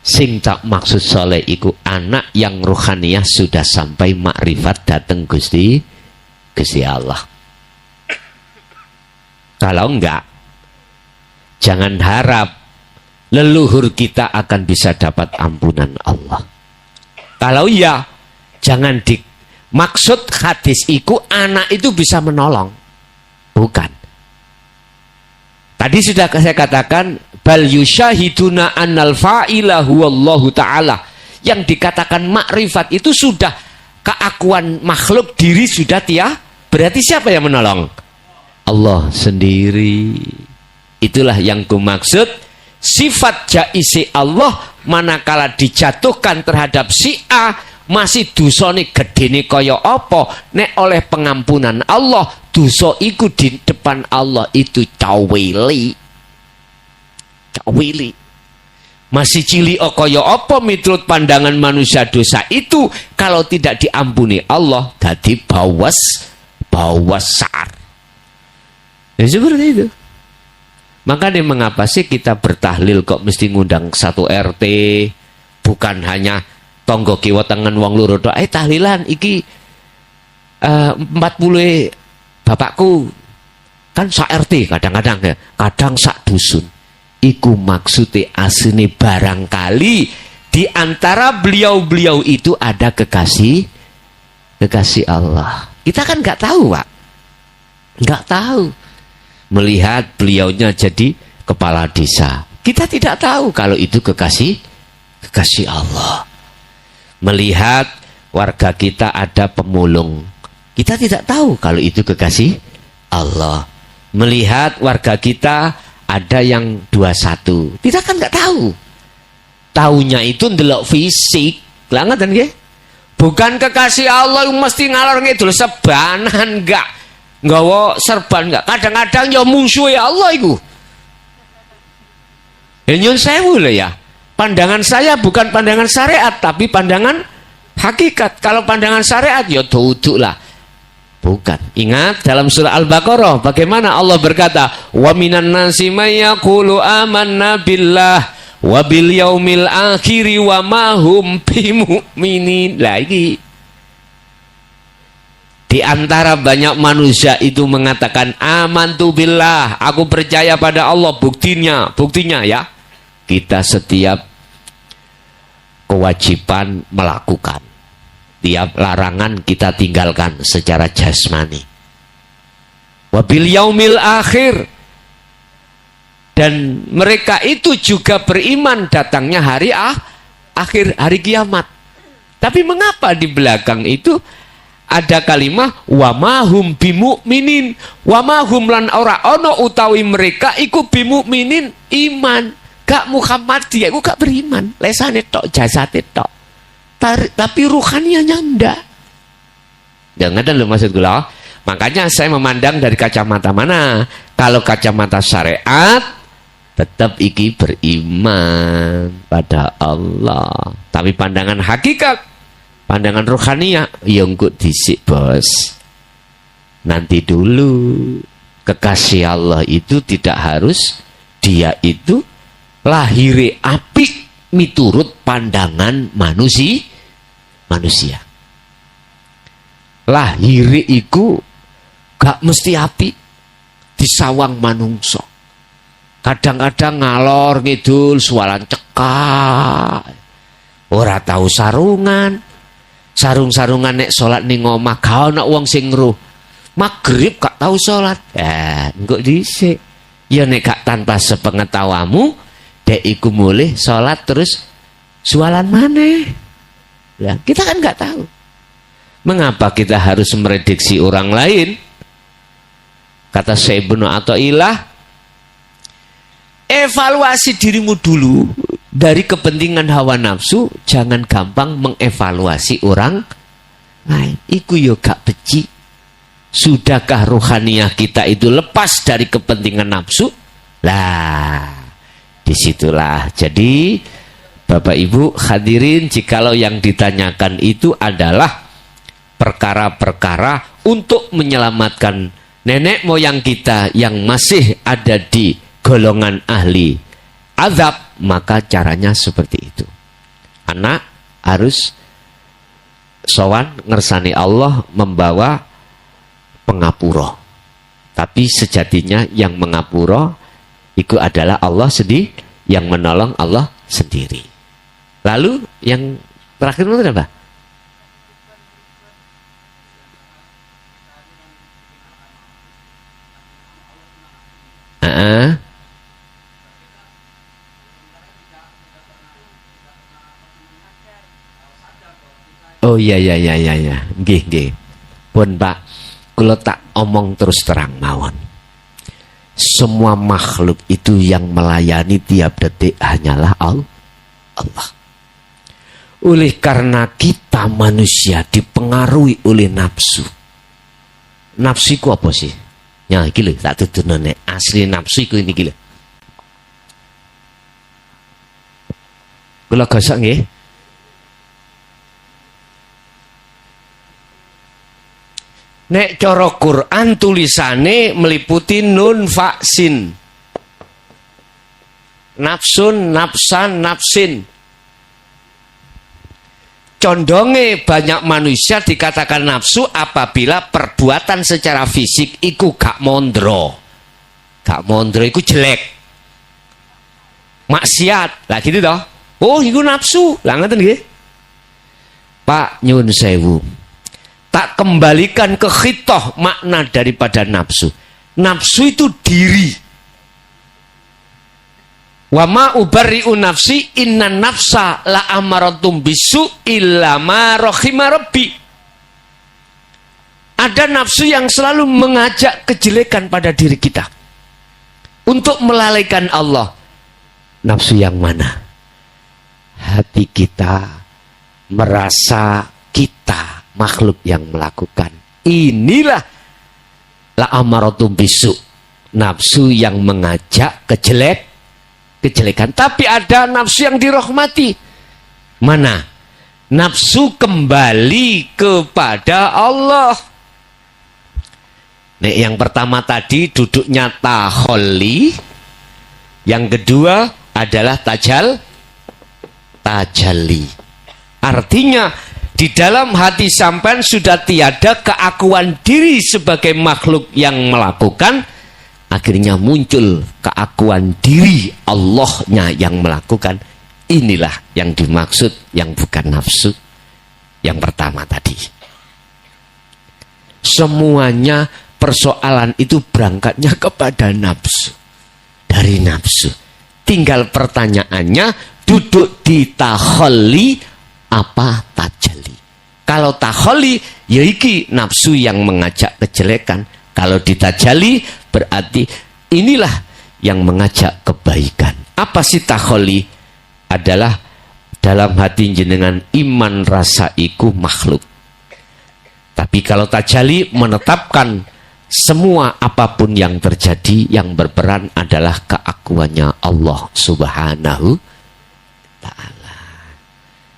Sing tak maksud soleh iku anak yang ruhaniyah sudah sampai makrifat dateng Gusti Allah. Kalau enggak, jangan harap leluhur kita akan bisa dapat ampunan Allah. Kalau ya, jangan dimaksud hadis iku anak itu bisa menolong. Bukan. Tadi sudah saya katakan bal yusyahiduna annal fa'ila huwallahu ta'ala. Yang dikatakan makrifat itu sudah keakuan makhluk diri sudah berarti siapa yang menolong? Allah sendiri. Itulah yang kumaksud sifat jaisi Allah manakala dijatuhkan terhadap si A masih dosane gedene kaya apa, nek oleh pengampunan Allah dosa iku di depan Allah itu cawili masih cilik kaya apa miturut pandangan manusia dosa itu kalau tidak diampuni Allah dadi bawasar. Ya seperti itu. Makanya mengapa sih kita bertahlil kok mesti ngundang satu RT, bukan hanya tonggo kiwa tangan wong loro tok. Tahlilan iki 40 bapakku kan sak RT kadang-kadang ya, kadang sak dusun. Iku maksudnya asline barangkali di antara beliau-beliau itu ada kekasih Allah. Kita kan nggak tahu, Pak. Nggak tahu. Melihat beliaunya jadi kepala desa, kita tidak tahu kalau itu kekasih Allah. Melihat warga kita ada pemulung, kita tidak tahu kalau itu kekasih Allah. Melihat warga kita ada yang 21, kita kan nggak tahu. Taunya itu ndelok fisik, langatan nggih. Bukan kekasih Allah yang mesti ngalor ngidul sebanan, enggak. Nggawa serban enggak. Kadang-kadang ya musuh ya Allah itu. Nyun sewu lho ya. Pandangan saya bukan pandangan syariat tapi pandangan hakikat. Kalau pandangan syariat ya duduk lah. Bukan. Ingat dalam surah Al-Baqarah bagaimana Allah berkata, "Wa minan nasi may yaqulu amanna billah wa bil yaumil akhir wa ma hum bimu'minin." Lah iki di antara banyak manusia itu mengatakan amantu billah, aku percaya pada Allah. Buktinya ya, kita setiap kewajiban melakukan, tiap larangan kita tinggalkan secara jasmani. Wabil yaumil akhir, dan mereka itu juga beriman datangnya hari akhir, hari kiamat. Tapi mengapa di belakang itu ada kalimah wa mahum bimu'minin, wa mahum lan ora ono utawi mereka iku bimu'minin iman. Gak Muhammadiyah iku gak beriman, lesane tok, jasate tok. Tapi ruhanianya ndak. Jangan lho maksud kula. Makanya saya memandang dari kacamata mana? Kalau kacamata syariat tetap iki beriman pada Allah. Tapi pandangan hakikat, pandangan rohania, ya engko dhisik, Bos. Nanti dulu. Kekasih Allah itu tidak harus dia itu lahiri apik miturut pandangan manusia. Lahiri iku gak mesti apik disawang manungso. Kadang-kadang ngalor ngidul sualan cekak. Ora tahu sarungan. Sarung-sarungan nek salat ning omah gak ana wong sing ngruh. Magrib gak tahu salat. Engko dhisik. Ya nek gak tanpa sepengetahuanmu, dek iku mulih salat terus sualan maneh. Ya, kita kan gak tahu. Mengapa kita harus merediksi orang lain? Kata Syekh Ibnu Athaillah, evaluasi dirimu dulu. Dari kepentingan hawa nafsu, jangan gampang mengevaluasi orang lain. Iku yo gak beci. Sudahkah rohaniah kita itu lepas dari kepentingan nafsu? Lah, disitulah. Jadi, Bapak Ibu hadirin, jikalau yang ditanyakan itu adalah perkara-perkara untuk menyelamatkan nenek moyang kita yang masih ada di golongan ahli azab, maka caranya seperti itu. Anak harus sowan ngersani Allah membawa pengapura. Tapi sejatinya yang mengapura itu adalah Allah sendiri, yang menolong Allah sendiri. Lalu yang terakhir itu apa? Oh iya. Nggih, nggih. Pun Pak, kula tak omong terus terang mawon. Semua makhluk itu yang melayani tiap detik hanyalah Allah. Oleh karena kita manusia dipengaruhi oleh nafsu. Nafsu itu apa sih? Ya iki lho, tak tuturne asli nafsu iku niki lho. Kula gosok nggih. Nek cara Quran tulisane meliputi nun fa sin. Nafsun, nafsan, nafsin. Condonge banyak manusia dikatakan nafsu apabila perbuatan secara fisik iku gak mondro. Gak mondro iku jelek. Maksiat. Lah gitu toh. Oh, iku nafsu. Lah ngoten nggih. Pak nyun sewu. Tak kembalikan ke khitoh makna daripada nafsu. Nafsu itu diri. Wa ma ubarri'u nafsi inna nafsa la amaratum bisu illa ma rahima rabbi. Ada nafsu yang selalu mengajak kejelekan pada diri kita untuk melalaikan Allah. Nafsu yang mana? Hati kita merasa kita makhluk yang melakukan. Inilah la amaratum bisu, nafsu yang mengajak kejelekan. Tapi ada nafsu yang dirahmati. Mana? Nafsu kembali kepada Allah. Nek yang pertama tadi duduknya taholli, yang kedua adalah tajalli. Artinya di dalam hati sampean sudah tiada keakuan diri sebagai makhluk yang melakukan, akhirnya muncul keakuan diri Allahnya yang melakukan. Inilah yang dimaksud yang bukan nafsu yang pertama tadi. Semuanya persoalan itu berangkatnya kepada nafsu. Dari nafsu. Tinggal pertanyaannya, duduk di taholli apa tajalli. Kalau taholli, ya iki nafsu yang mengajak kejelekan. Kalau ditajalli, berarti inilah yang mengajak kebaikan. Apa sih taholli? Adalah dalam hati jenengan iman rasa iku makhluk. Tapi kalau tajalli menetapkan semua apapun yang terjadi, yang berperan adalah keakuannya Allah Subhanahu Ta'ala.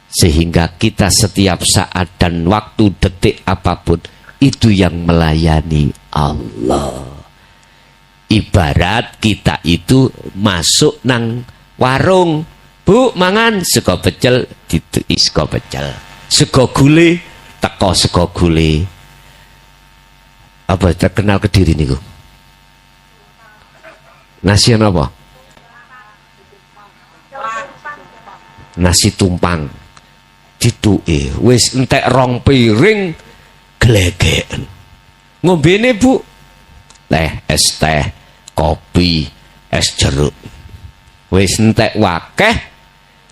Sehingga kita setiap saat dan waktu detik apapun itu yang melayani Allah. Ibarat kita itu masuk nang warung, Bu mangan sego pecel, dituki sego pecel. Sego gule teko sego gule. Apa terkenal Kediri niku? Nasi apa? Nasi tumpang. Dituke wis entek 2 piring glegeken. Ngombene Bu? Es teh, kopi, es jeruk. Wis entek wakeh,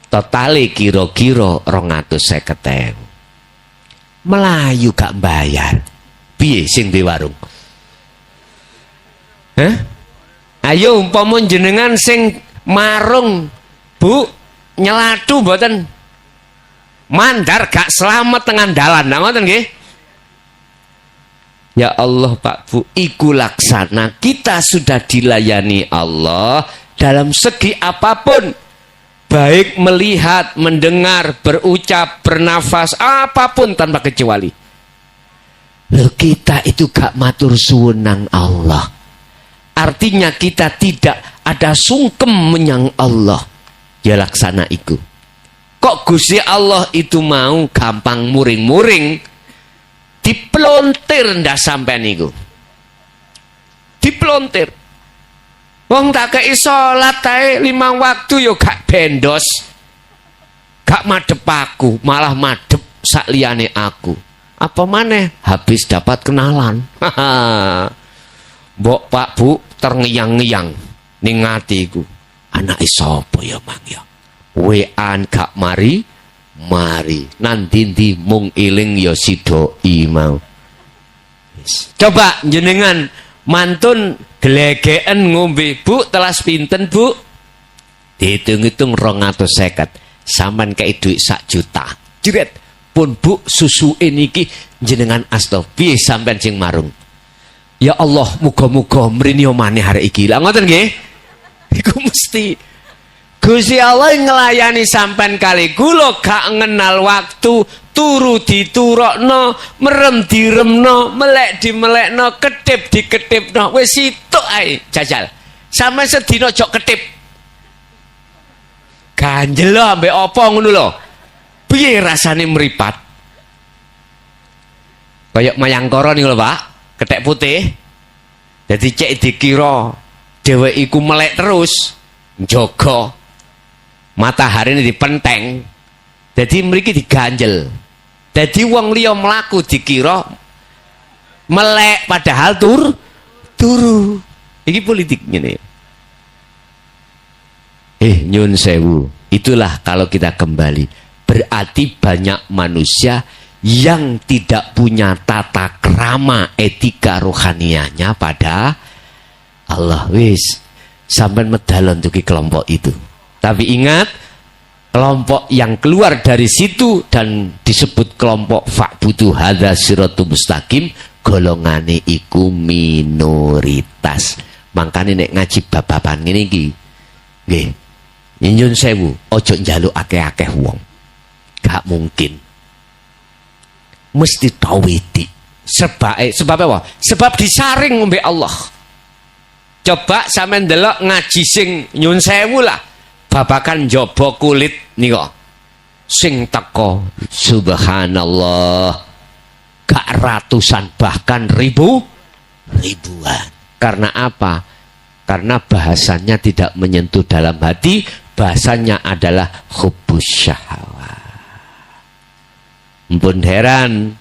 totale kira-kira 250.000. Melayu gak bayar. Piye sing di warung? Ayo umpama jenengan sing marung, Bu, nyelatu mboten? Mandar gak selamat tengah dalan, nah ngoten nggih. Ya Allah Pak Bu, iku laksana kita sudah dilayani Allah dalam segi apapun, baik melihat, mendengar, berucap, bernafas, apapun tanpa kecuali. Loh, kita itu gak matur suwun nang Allah. Artinya kita tidak ada sungkem menyang Allah. Ya laksana iku. Kok Gusti Allah itu mau gampang muring-muring, diplontir ndak sampean niku. Diplontir. Wong tak kei salat ae 5 waktu yo gak bendos. Gak madhep aku, malah madhep sak liyane aku. Apa maneh habis dapat kenalan. Mbok Pak Bu terngiang-ngiang ning atiku. Anake sapa ya Mang ya? Wean gak mari mari nanti mung iling ya sidoi mau. Coba jenengan mantun glegeken ngombe, Bu, telas pinten, Bu? Dihitung-hitung 250. Sampean kei duit 1 juta. Jret, pun Bu susu niki jenengan asta. Piye sampean sing marung? Ya Allah, muga-muga mrene maneh arek iki. Lah ngoten nggih. Iku mesti Gusti Allah ngelayani sampean kali kula gak ngenal waktu, turu diturokno, merem diremno, melek dimelekno, ketip diketipno. Wis situk ae jajal. Sampe sedina jok ketip. Ganjel lho ambek apa ngono lho. Piye rasane mripat? Kayak mayangkara niku lho, Pak. Kethek putih. Dadi cek dikira dhewek iku melek terus njaga matahari ini dipenteng, jadi mriki diganjel, jadi wong liya mlaku dikira melek padahal turu. Ini politik ngene. Nyun sewu, itulah kalau kita kembali, berarti banyak manusia yang tidak punya tata krama etika rohanianya pada Allah. Wis sampean medalon tuki kelompok itu. Tapi ingat, kelompok yang keluar dari situ dan disebut kelompok fa'budu hadza siratul mustaqim, golongane iku minoritas. Makane nek ngaji bab-baban ngene iki, nggih, nyuwun sewu, ojo njaluk akeh-akeh wong. Gak mungkin. Mesti tauhid. Sebab apa? Sebab disaring ngombe Allah. Coba sampean ndelok ngaji sing nyuwun sewu lah. Babakan njaba kulit nika sing teko subhanallah gak ratusan bahkan ribuan. Karena apa? Karena bahasanya tidak menyentuh dalam hati, bahasanya adalah hubbus syahwat. Mpun heran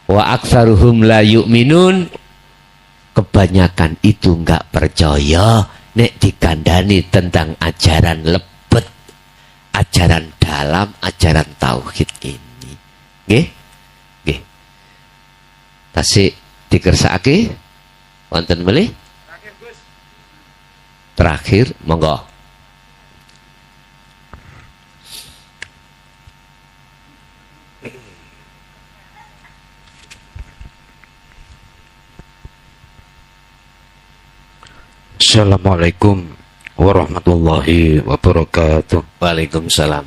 wa aktsaruhum la yu'minun, kebanyakan itu enggak percaya nek dikandani tentang ajaran lebet, ajaran dalam, ajaran tauhid ini. Nggih? Nggih. Tasik dikersakake wonten melih? Terakhir, Gus. Terakhir, monggo. Assalamualaikum warahmatullahi wabarakatuh. Waalaikumsalam.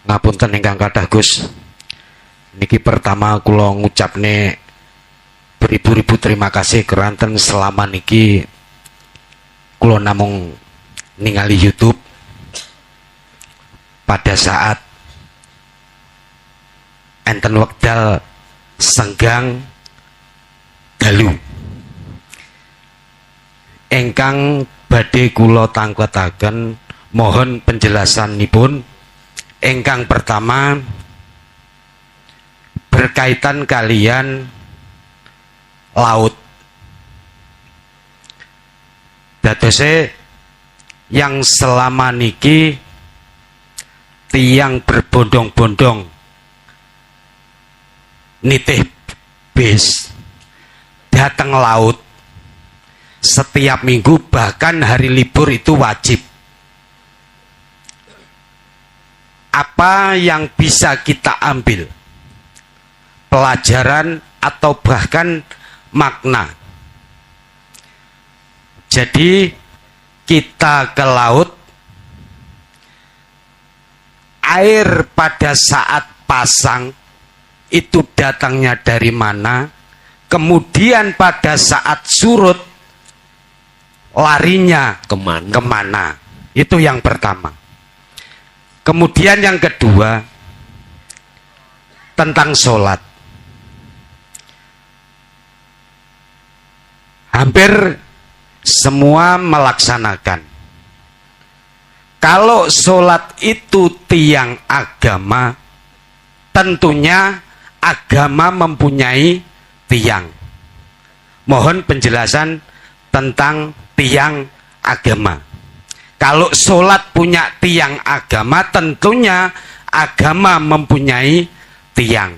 Ngapunten ingkang kathah Gus. Niki pertama kula ngucapne beribu-ribu terima kasih keranten selama niki kula namung ningali YouTube pada saat enten wekdal senggang dalu. Engkang badhe kula tangketaken mohon penjelasanipun. Engkang pertama berkaitan kalian laut. Dadose yang selama niki tiang berbondong-bondong nitih bis datang laut setiap minggu, bahkan hari libur itu wajib. Apa yang bisa kita ambil pelajaran atau bahkan makna? Jadi kita ke laut, air pada saat pasang itu datangnya dari mana, kemudian pada saat surut larinya kemana? Itu yang pertama. Kemudian yang kedua tentang sholat. Hampir semua melaksanakan. Kalau sholat itu tiang agama, tentunya agama mempunyai tiang. Mohon penjelasan tentang tiang agama. Kalau sholat punya tiang agama, tentunya agama mempunyai tiang.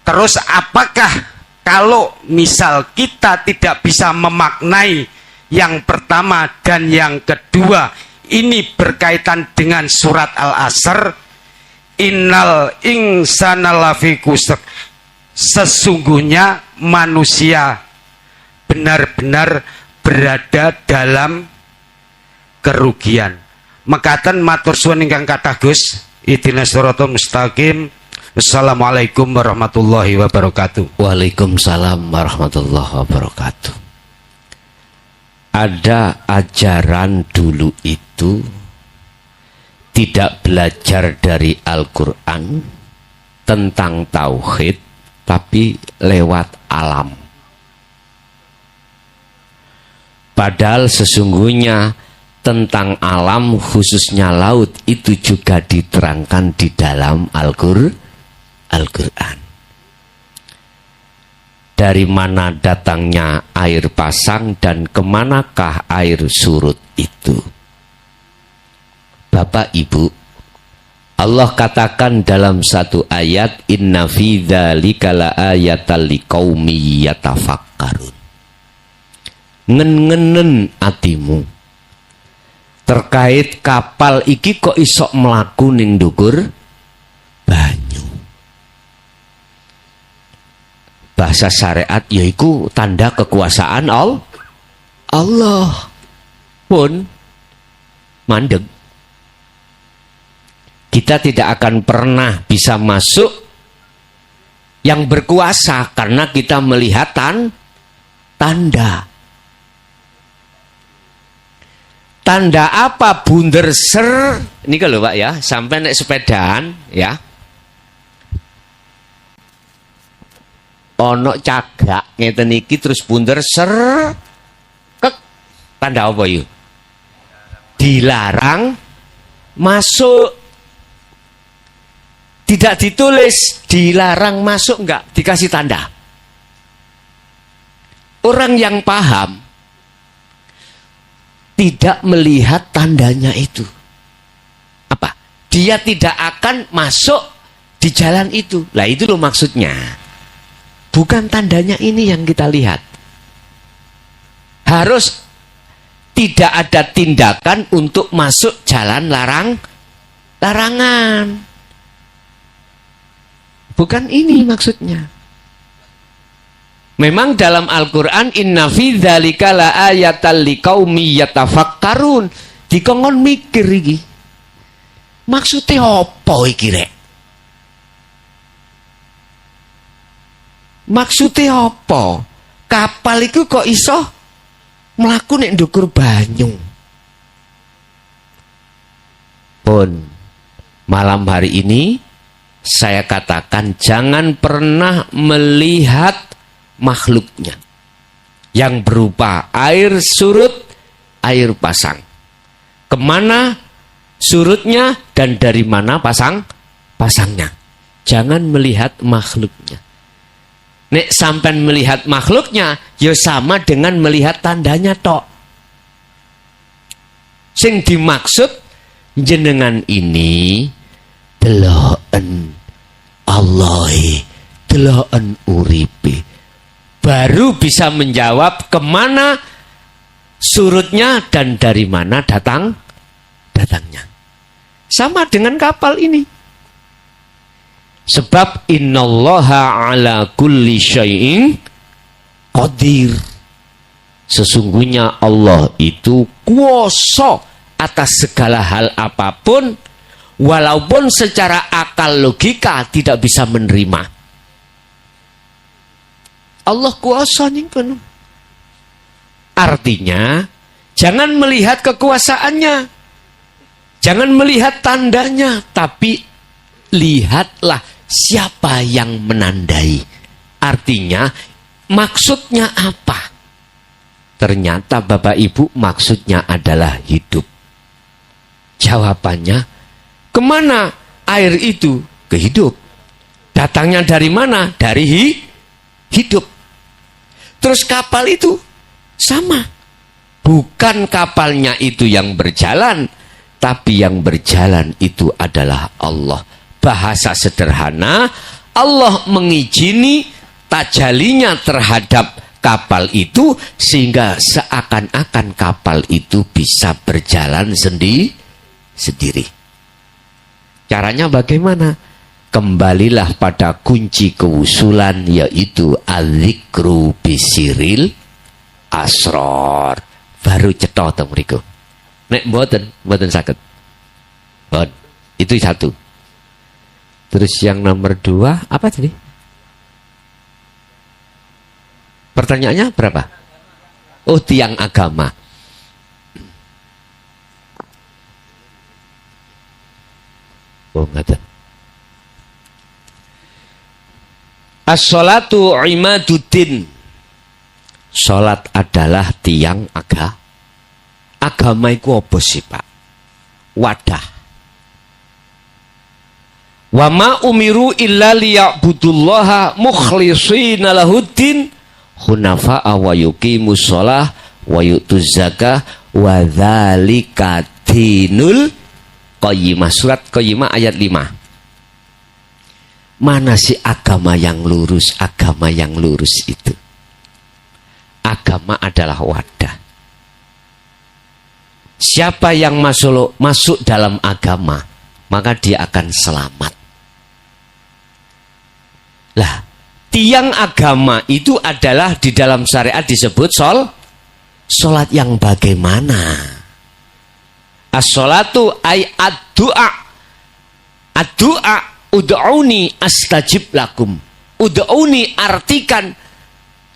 Terus apakah kalau misal kita tidak bisa memaknai yang pertama dan yang kedua, ini berkaitan dengan surat Al-Asr, innal insana lafi khusr, sesungguhnya manusia benar-benar berada dalam kerugian. Mekaten matur suwun ingkang kathah Gus, ihdinas siratal mustaqim. Assalamualaikum warahmatullahi wabarakatuh. Waalaikumsalam warahmatullahi wabarakatuh. Ada ajaran dulu itu tidak belajar dari Al-Quran tentang tauhid, tapi lewat alam. Padahal sesungguhnya tentang alam, khususnya laut, itu juga diterangkan di dalam Al-Quran. Dari mana datangnya air pasang dan kemanakah air surut itu? Bapak Ibu, Allah katakan dalam satu ayat, inna fi dzalika laayatan liqaumi yatafakkarun. Ngen-ngenen atimu terkait kapal iki kok isok mlaku ning ndukur banyu. Bahasa syariat yaiku tanda kekuasaan Allah pun mandeg. Kita tidak akan pernah bisa masuk yang berkuasa karena kita melihat tanda. Tanda apa? Bunder ser. Ini kalau Pak ya, sampai naik sepedaan ya. Ono cagak ngeten iki terus bunder ser. Kek. Tanda apa yuk? Dilarang masuk. Tidak ditulis dilarang masuk, enggak dikasih tanda. Orang yang paham tidak melihat tandanya itu. Apa? Dia tidak akan masuk di jalan itu. Lah itu loh maksudnya. Bukan tandanya ini yang kita lihat. Harus tidak ada tindakan untuk masuk jalan larangan. Bukan ini maksudnya. Memang dalam Al-Quran inna fi dzalika laayatan liqaumi yatafakkarun. Dikongkon mikir iki. Maksudnya apa iki rek? Maksudnya apa? Kapal itu kok iso mlaku nek ndukur banyu? Pun malam hari ini saya katakan jangan pernah melihat makhluknya yang berupa air surut, air pasang. Kemana surutnya dan dari mana pasangnya. Jangan melihat makhluknya. Nek sampai melihat makhluknya, ya sama dengan melihat tandanya tok. Sing dimaksud jenengan ini deloken Allahi, deloken uripi. Baru bisa menjawab kemana surutnya dan dari mana datangnya. Sama dengan kapal ini. Sebab innallaha ala kulli syai'in qadir. Sesungguhnya Allah itu kuasa atas segala hal apapun, walaupun secara akal logika tidak bisa menerima. Allah kuasa nyingkun. Artinya jangan melihat kekuasaannya, jangan melihat tandanya, tapi lihatlah siapa yang menandai. Artinya maksudnya apa? Ternyata Bapak Ibu maksudnya adalah hidup. Jawabannya, kemana air itu? Ke hidup. Datangnya dari mana? Dari hidup. Terus kapal itu sama. Bukan kapalnya itu yang berjalan, tapi yang berjalan itu adalah Allah. Bahasa sederhana, Allah mengizini tajalinya terhadap kapal itu sehingga seakan-akan kapal itu bisa berjalan sendiri. Caranya bagaimana? Kembalilah pada kunci keusulan, yaitu adzikru bisiril asror. Baru cetha teng mriku. Nek mboten saged. Itu satu. Terus yang nomor 2 apa tadi? Pertanyaannya berapa? Oh, tiang agama. Oh, ngaten. As-sholatu imaduddin. Salat adalah tiang agama iku apa sih, Pak? Wadah. Wa ma umiru illa liya'budullaha mukhlishina lahuddin hunafa'a wa yuqimus shalah wa yutuz zakah wa dzalika dinul qayyimah. Surat Qayyimah ayat 5. Mana sih agama yang lurus? Agama yang lurus itu, agama adalah wadah. Siapa yang masuk dalam agama, maka dia akan selamat. Lah, tiang agama itu adalah di dalam syariat disebut sholat yang bagaimana? As-sholatu ay ad-du'a. Ad-du'a ud'uni astajib lakum. Ud'uni artikan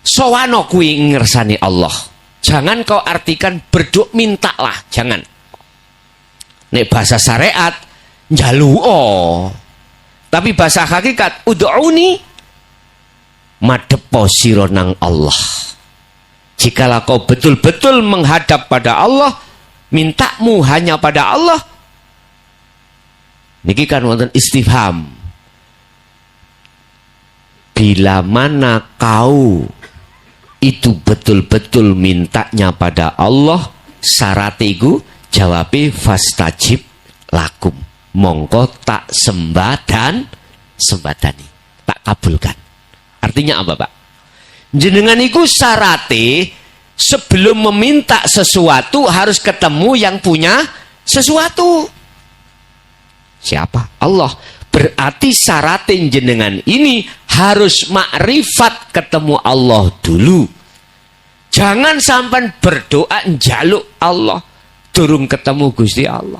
sowano kuwi ngersani Allah. Jangan kau artikan berdoa mintalah, jangan. Nek bahasa syariat njaluo. Tapi bahasa hakikat ud'uni madepo sira nang Allah. Jikalau kau betul-betul menghadap pada Allah, mintamu hanya pada Allah. Niki kan wonten istifham. Bila mana kau itu betul-betul mintanya pada Allah, syarat iku jawabe fastajib lakum. Mongko tak sembadani, tak kabulkan. Artinya apa, Pak? Jenengan iku syarate sebelum meminta sesuatu harus ketemu yang punya sesuatu. Siapa? Allah. Berarti syaratin jenengan ini harus makrifat ketemu Allah dulu. Jangan sampai berdoa njaluk Allah durung ketemu Gusti Allah.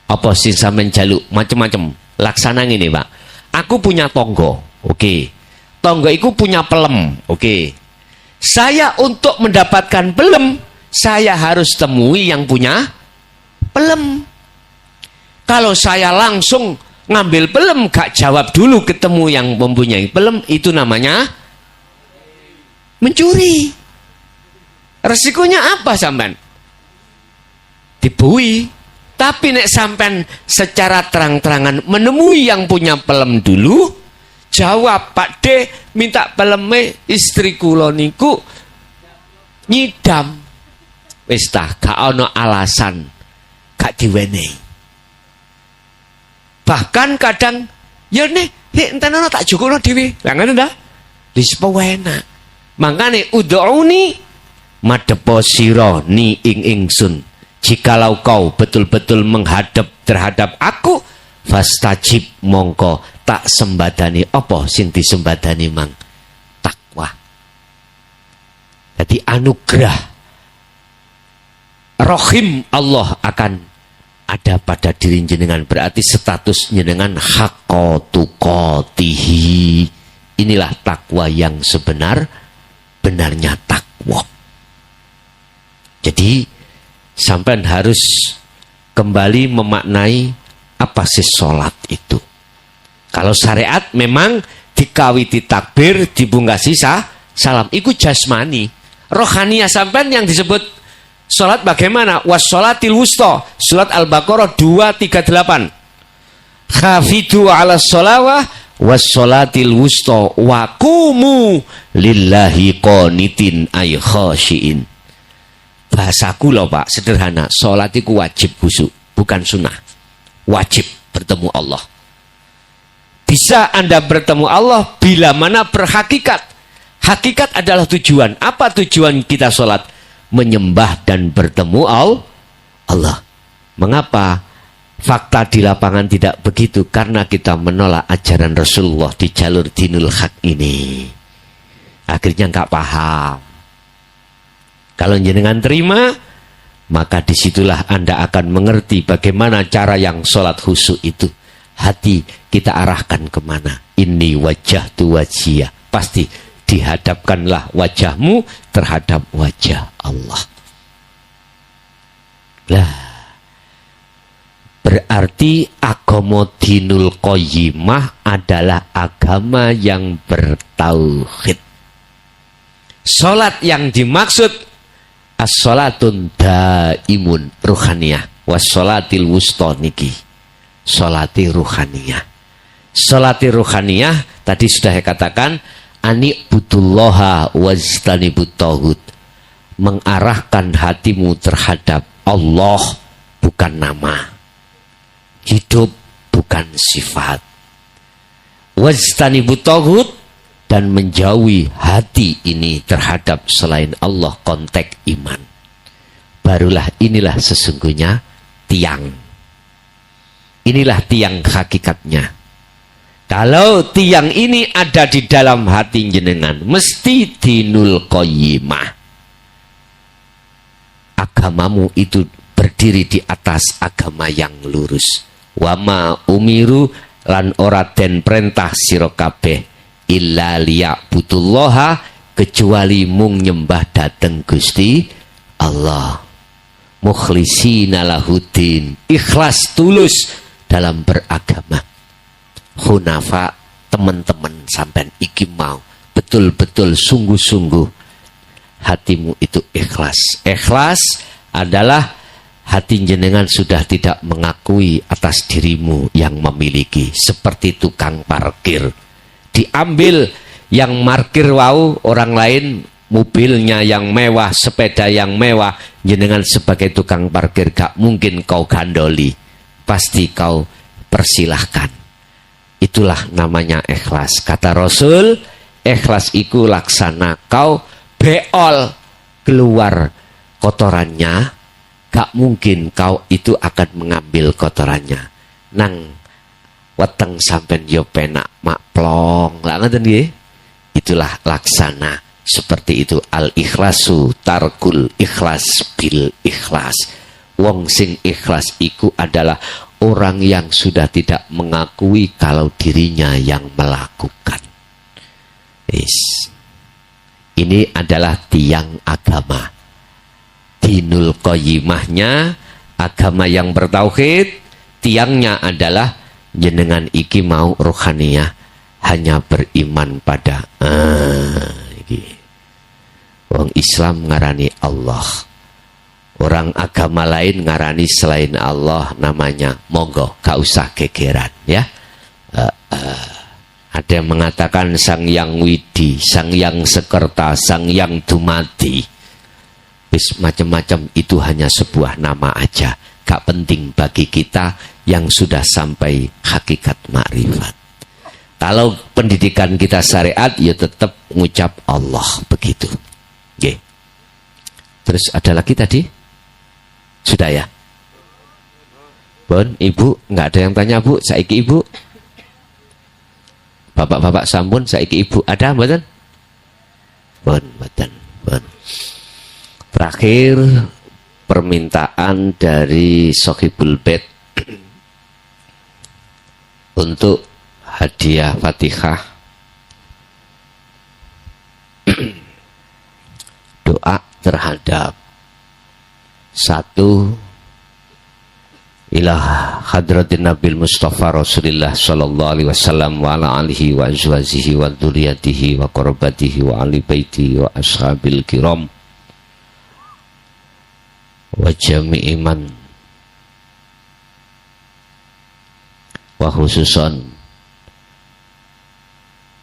Apa sih sampean njaluk macam-macam? Laksana ngene, Pak. Aku punya tonggo. Oke. Tonggo itu punya pelem. Oke. Saya untuk mendapatkan pelem, saya harus temui yang punya pelem. Kalau saya langsung ngambil pelem, gak jawab dulu ketemu yang mempunyai pelem, itu namanya mencuri. Resikonya apa sampean? Dibui. Tapi nek sampean secara terang-terangan menemui yang punya pelem dulu, jawab, Pak D, minta peleme istri kula niku nyidam. Wis tah, gak ana alasan, gak diwenehi. Bahkan kadang ya nek enten ana tak jukukno dhewe. Lah ngono ta? Wis penak. Mangkane ud'uni madepo sira ni ing ingsun. Jikalau kau betul-betul menghadap terhadap aku, fastajib mongko tak sembadani. Apa sing disembadani mang? Takwa. Jadi anugerah Rohim Allah akan ada pada diri jenengan. Berarti status jenengan haqqatuqatihi. Inilah takwa yang sebenar-benarnya takwa. Jadi sampai harus kembali memaknai apa sih sholat itu. Kalau syariat memang dikawiti takbir, dibungkasi salam. Itu jasmani. Rohaniah sampai yang disebut sholat bagaimana? Wassolatil wusta. Surat Al-Baqarah 238. Khafidu ala sholawah wassolatil wusta wa qumu lillahi qanitin ay khashiin. Bahasaku loh Pak, sederhana. Sholat itu wajib bukan sunnah. Wajib bertemu Allah. Bisa Anda bertemu Allah bila mana berhakikat. Hakikat adalah tujuan. Apa tujuan kita sholat? Menyembah dan bertemu Allah. Mengapa fakta di lapangan tidak begitu? Karena kita menolak ajaran Rasulullah di jalur dinul haq ini. Akhirnya nggak paham. Kalau jenengan terima, maka disitulah Anda akan mengerti bagaimana cara yang sholat khusyuk itu. Hati kita arahkan kemana? Ini wajah tu wajiyah. Pasti dihadapkanlah wajahmu terhadap wajah Allah. Lah, berarti agama dinul qayyimah adalah agama yang bertauhid. Salat yang dimaksud as-salatun daimun ruhaniyah was-salatil wusta niki. Salati ruhaniyah. Salati ruhaniyah tadi sudah saya katakan ani'budullaha wajtanibut tauhid. Mengarahkan hatimu terhadap Allah, bukan nama. Hidup bukan sifat. Wajtanibut tauhid, dan menjauhi hati ini terhadap selain Allah, konteks iman. Barulah inilah sesungguhnya tiang. Inilah tiang hakikatnya. Kalau tiang ini ada di dalam hati jenengan, mesti dinul qayyimah. Agamamu itu berdiri di atas agama yang lurus. Wama umiru lan ora den perintah sira kabeh illa liya'budullaha, kecuali mung nyembah dateng Gusti Allah. Mukhlisina lahuddin, ikhlas tulus dalam beragama. Hunafa, teman-teman sampean iki mau betul-betul sungguh-sungguh hatimu itu ikhlas. Ikhlas adalah hati jenengan sudah tidak mengakui atas dirimu yang memiliki, seperti tukang parkir. Diambil yang parkir wau orang lain, mobilnya yang mewah, sepeda yang mewah, jenengan sebagai tukang parkir gak mungkin kau gandoli, pasti kau persilahkan. Itulah namanya ikhlas. Kata Rasul, ikhlas iku laksana kau beol keluar kotorannya, gak mungkin kau itu akan mengambil kotorannya. Nang weteng sampen yo penak mak plong, lah ngoten nggih. Itulah laksana seperti itu. Al ikhlasu tarkul ikhlas bil ikhlas. Wong sing ikhlas iku adalah orang yang sudah tidak mengakui kalau dirinya yang melakukan. Ini adalah tiang agama. Dinul qayyimahnya, agama yang bertauhid, tiangnya adalah jenengan iki mau rohaniyah, hanya beriman pada wong Islam ngarani Allah. Orang agama lain ngarani selain Allah namanya monggo, gak usah gegeran ya. Ada yang mengatakan Sang Yang Widi, Sang Yang Sekerta, Sang Yang Dumadi. Macam-macam itu hanya sebuah nama aja. Gak penting bagi kita yang sudah sampai hakikat makrifat. Kalau pendidikan kita syariat, ya tetap ngucap Allah begitu. Oke. Terus ada lagi tadi? Sudah ya? Bon, ibu, nggak ada yang tanya bu, saiki ibu. Bapak-bapak sampun, saiki ibu. Ada mboten? Bon, mboten, bon. Terakhir permintaan dari Sohibul Bait untuk hadiah Fatihah doa terhadap satu ilah hadratin Nabil Mustafa Rasulullah sallallahu alaihi wasallam wa ala alihi wa azwajihi wa dzurriyyatihi wa qurabatihi wa ali baiti wa ashabil kiram wa jami'i man wa khususan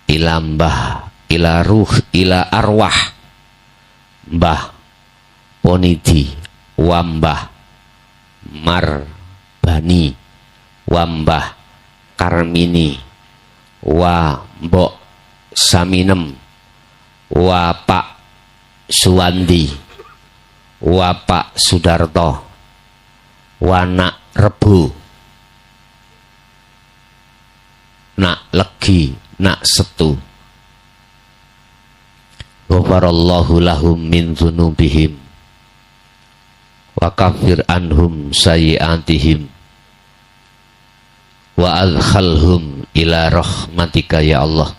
ila mbah ila ruh ila arwah mbah Ponidi Wambah Mar Bani, wa Mbah Karmini, wa Mbok Saminem, wa Pak Suwandi, wa Pak Sudarto, wa Nak Rebu, Nak Legi, Nak Setu. Ghafarallahu lahum min dzunubihim wa kafir anhum sayyi'atihim wa adkhalhum ila rahmatika ya Allah.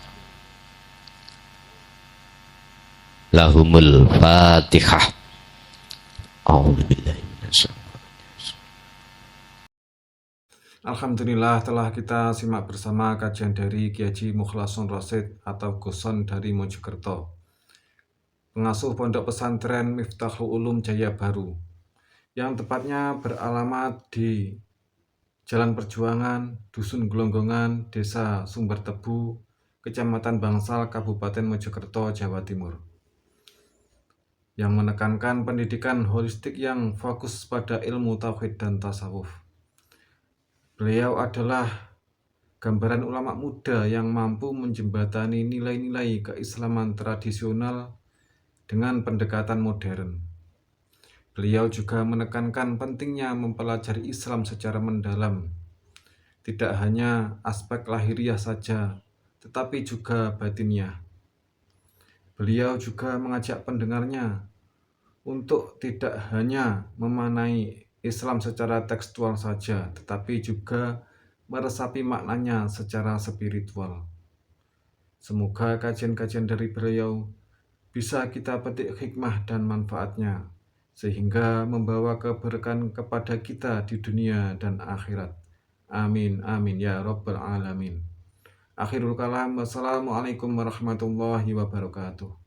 Lahumul Fatihah. A'udzubillahi minasyaitonir. Alhamdulillah, telah kita simak bersama kajian dari Kiai Haji Mukhlason Rosyid atau Guson dari Mojokerto, pengasuh Pondok Pesantren Miftahul Ulum Jaya Baru, yang tepatnya beralamat di Jalan Perjuangan, Dusun Gelonggongan, Desa Sumber Tebu, Kecamatan Bangsal, Kabupaten Mojokerto, Jawa Timur, yang menekankan pendidikan holistik yang fokus pada ilmu tauhid dan tasawuf. Beliau adalah gambaran ulama muda yang mampu menjembatani nilai-nilai keislaman tradisional dengan pendekatan modern. Beliau juga menekankan pentingnya mempelajari Islam secara mendalam, tidak hanya aspek lahiriah saja, tetapi juga batinnya. Beliau juga mengajak pendengarnya untuk tidak hanya memaknai Islam secara tekstual saja, tetapi juga meresapi maknanya secara spiritual. Semoga kajian-kajian dari beliau bisa kita petik hikmah dan manfaatnya, sehingga membawa keberkahan kepada kita di dunia dan akhirat. Amin, amin, ya Rabbal Alamin. Akhirul kalam, wassalamualaikum warahmatullahi wabarakatuh.